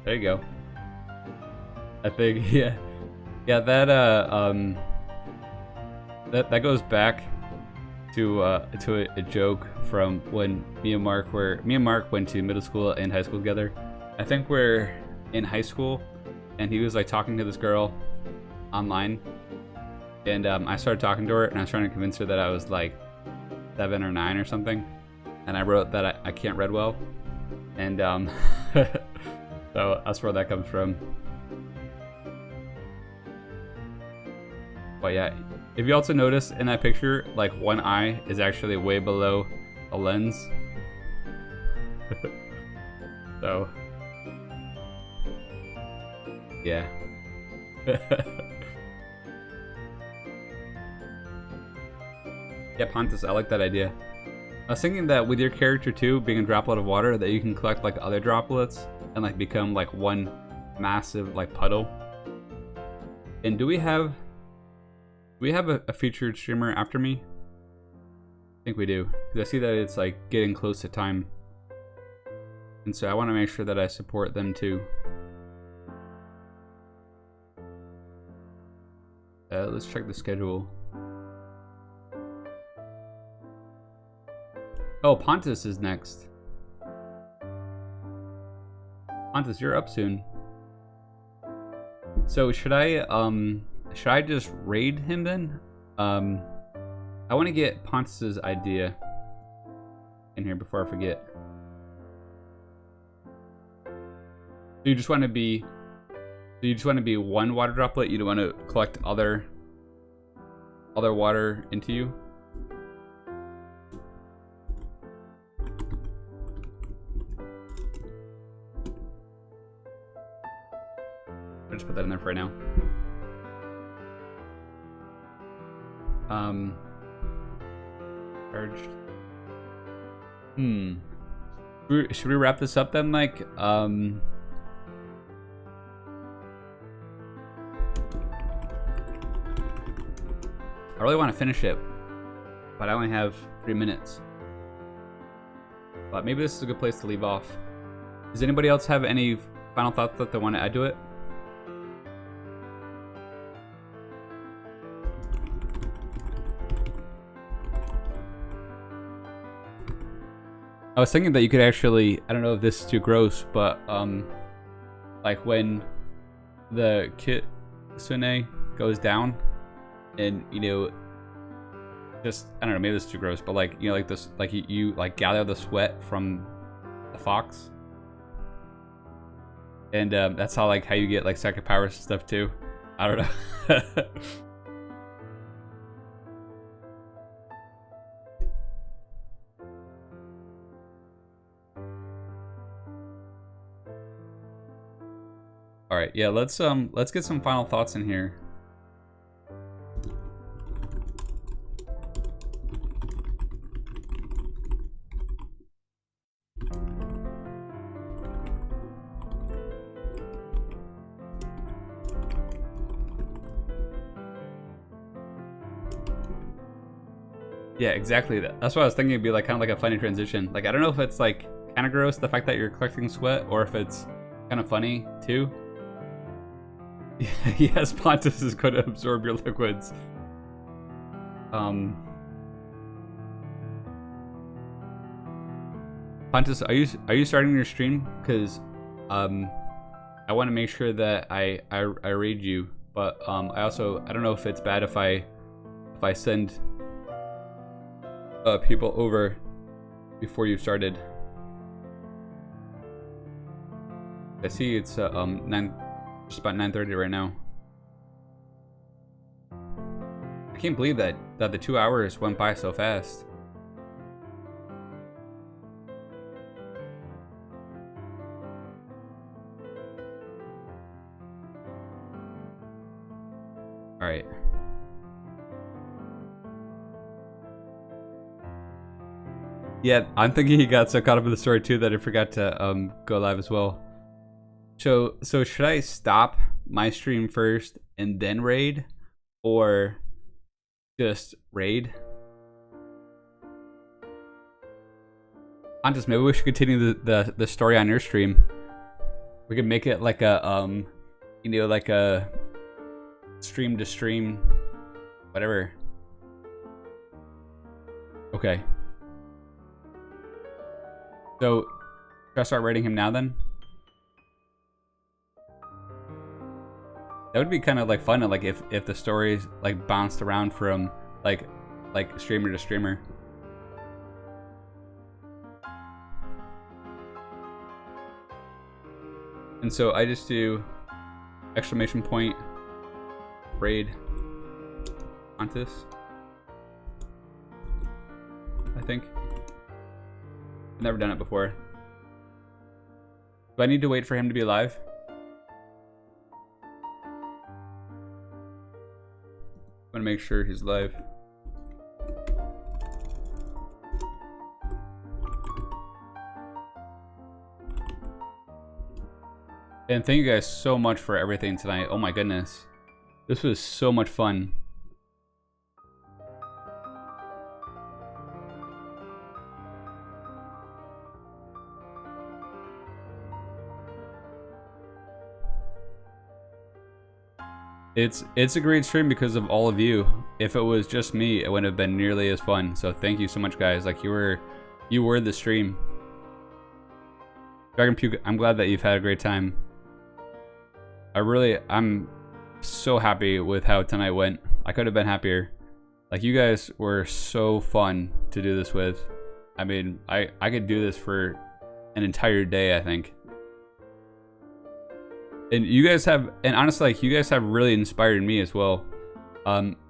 There you go. I think yeah that goes back to a joke from when me and Mark went to middle school and high school together. I think we're in high school, and he was like talking to this girl online, and I started talking to her, and I was trying to convince her that I was like 7 or 9 or something, and I wrote that I can't read well, and so that's where that comes from. But yeah, if you also notice in that picture, like one eye is actually way below a lens. So yeah. Yeah, Pontus, I like that idea. I was thinking that with your character too, being a droplet of water, that you can collect like other droplets and like become like one massive like puddle. And do we have a featured streamer after me? I think we do, because I see that it's like getting close to time, and so I want to make sure that I support them too. Let's check the schedule. Oh, Pontus is next. Pontus, you're up soon. So should I just raid him then? I want to get Pontus's idea in here before I forget. So you just want to be one water droplet. You don't want to collect other water into you. I'll just put that in there for right now. Charged. Should we wrap this up then? Like, I really want to finish it, but I only have 3 minutes. But maybe this is a good place to leave off. Does anybody else have any final thoughts that they want to add to it? I was thinking that you could actually, I don't know if this is too gross, but like when the kitsune goes down, and you know, just I don't know, maybe this is too gross, but like, you know, like this, like you like gather the sweat from the fox, and that's how like how you get like psychic powers and stuff too. I don't know. All right, yeah, let's get some final thoughts in here. Yeah, exactly. That's what I was thinking. It'd be like kind of like a funny transition. Like I don't know if it's like kind of gross, the fact that you're collecting sweat, or if it's kind of funny too. Yes, Pontus is going to absorb your liquids. Pontus, are you starting your stream? Because I want to make sure that I raid you, but I don't know if it's bad if I send people over before you started. I see it's just about 9:30 right now. I can't believe that the 2 hours went by so fast. All right. Yeah, I'm thinking he got so caught up in the story too that I forgot to go live as well. So should I stop my stream first and then raid, or just raid? Pontus, maybe we should continue the story on your stream. We could make it like a you know, like a stream to stream, whatever. Okay. So should I start raiding him now then? That would be kind of like fun, like if the stories like bounced around from like streamer to streamer. And so I just do exclamation point raid Pontus, I think. I've never done it before. Do I need to wait for him to be live? I want to make sure he's live. And thank you guys so much for everything tonight. Oh my goodness. This was so much fun. It's a great stream because of all of you. If it was just me, it wouldn't have been nearly as fun. So thank you so much, guys. Like, you were the stream. Dragon Puke, I'm glad that you've had a great time. I'm so happy with how tonight went. I could have been happier. Like, you guys were so fun to do this with. I mean, I could do this for an entire day, I think. And you guys have, and honestly, like, you guys have really inspired me as well.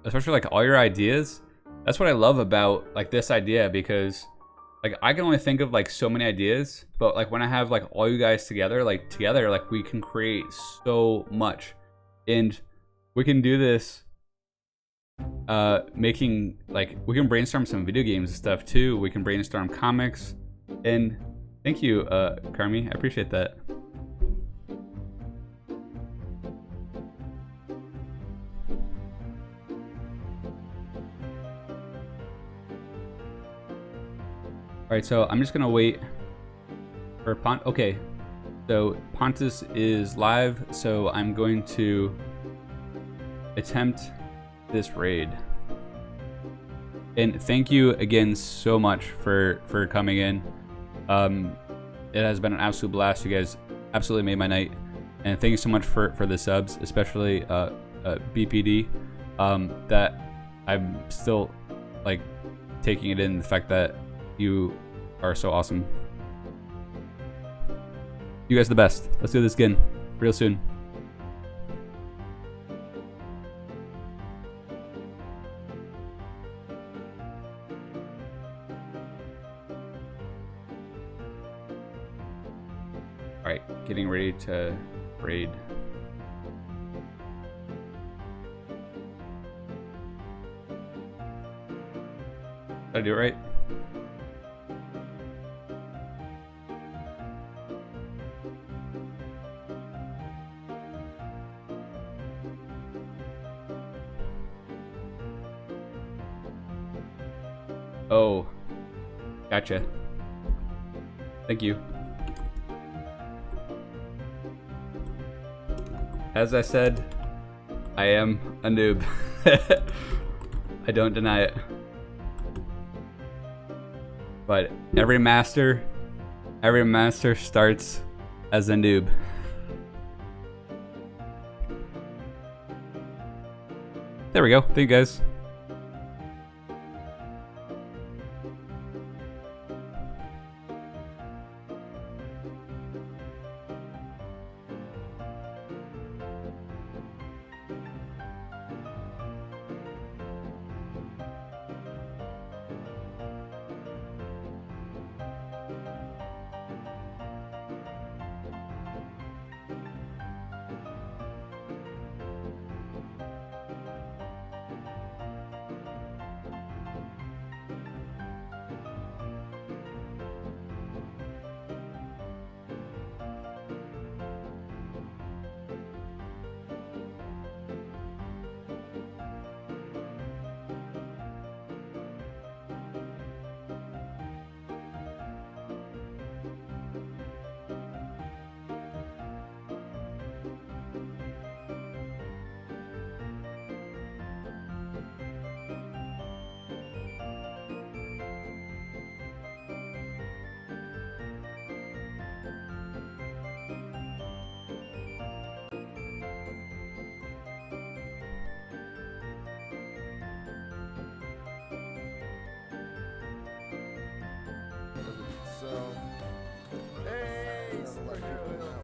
Especially like all your ideas. That's what I love about like this idea, because like I can only think of like so many ideas, but like when I have like all you guys together, like we can create so much. And we can do this making, like, we can brainstorm some video games and stuff too. We can brainstorm comics. And thank you, Carmi, I appreciate that. Alright, so I'm just gonna wait for okay, so Pontus is live, so I'm going to attempt this raid. And thank you again so much for coming in. It has been an absolute blast. You guys absolutely made my night. And thank you so much for the subs, especially BPD. That I'm still like taking it in, the fact that you are so awesome. You guys are the best. Let's do this again real soon. Alright, getting ready to raid. Did I do it right? Oh, gotcha. Thank you. As I said, I am a noob. I don't deny it. But every master starts as a noob. There we go. Thank you guys. So, hey, superhero.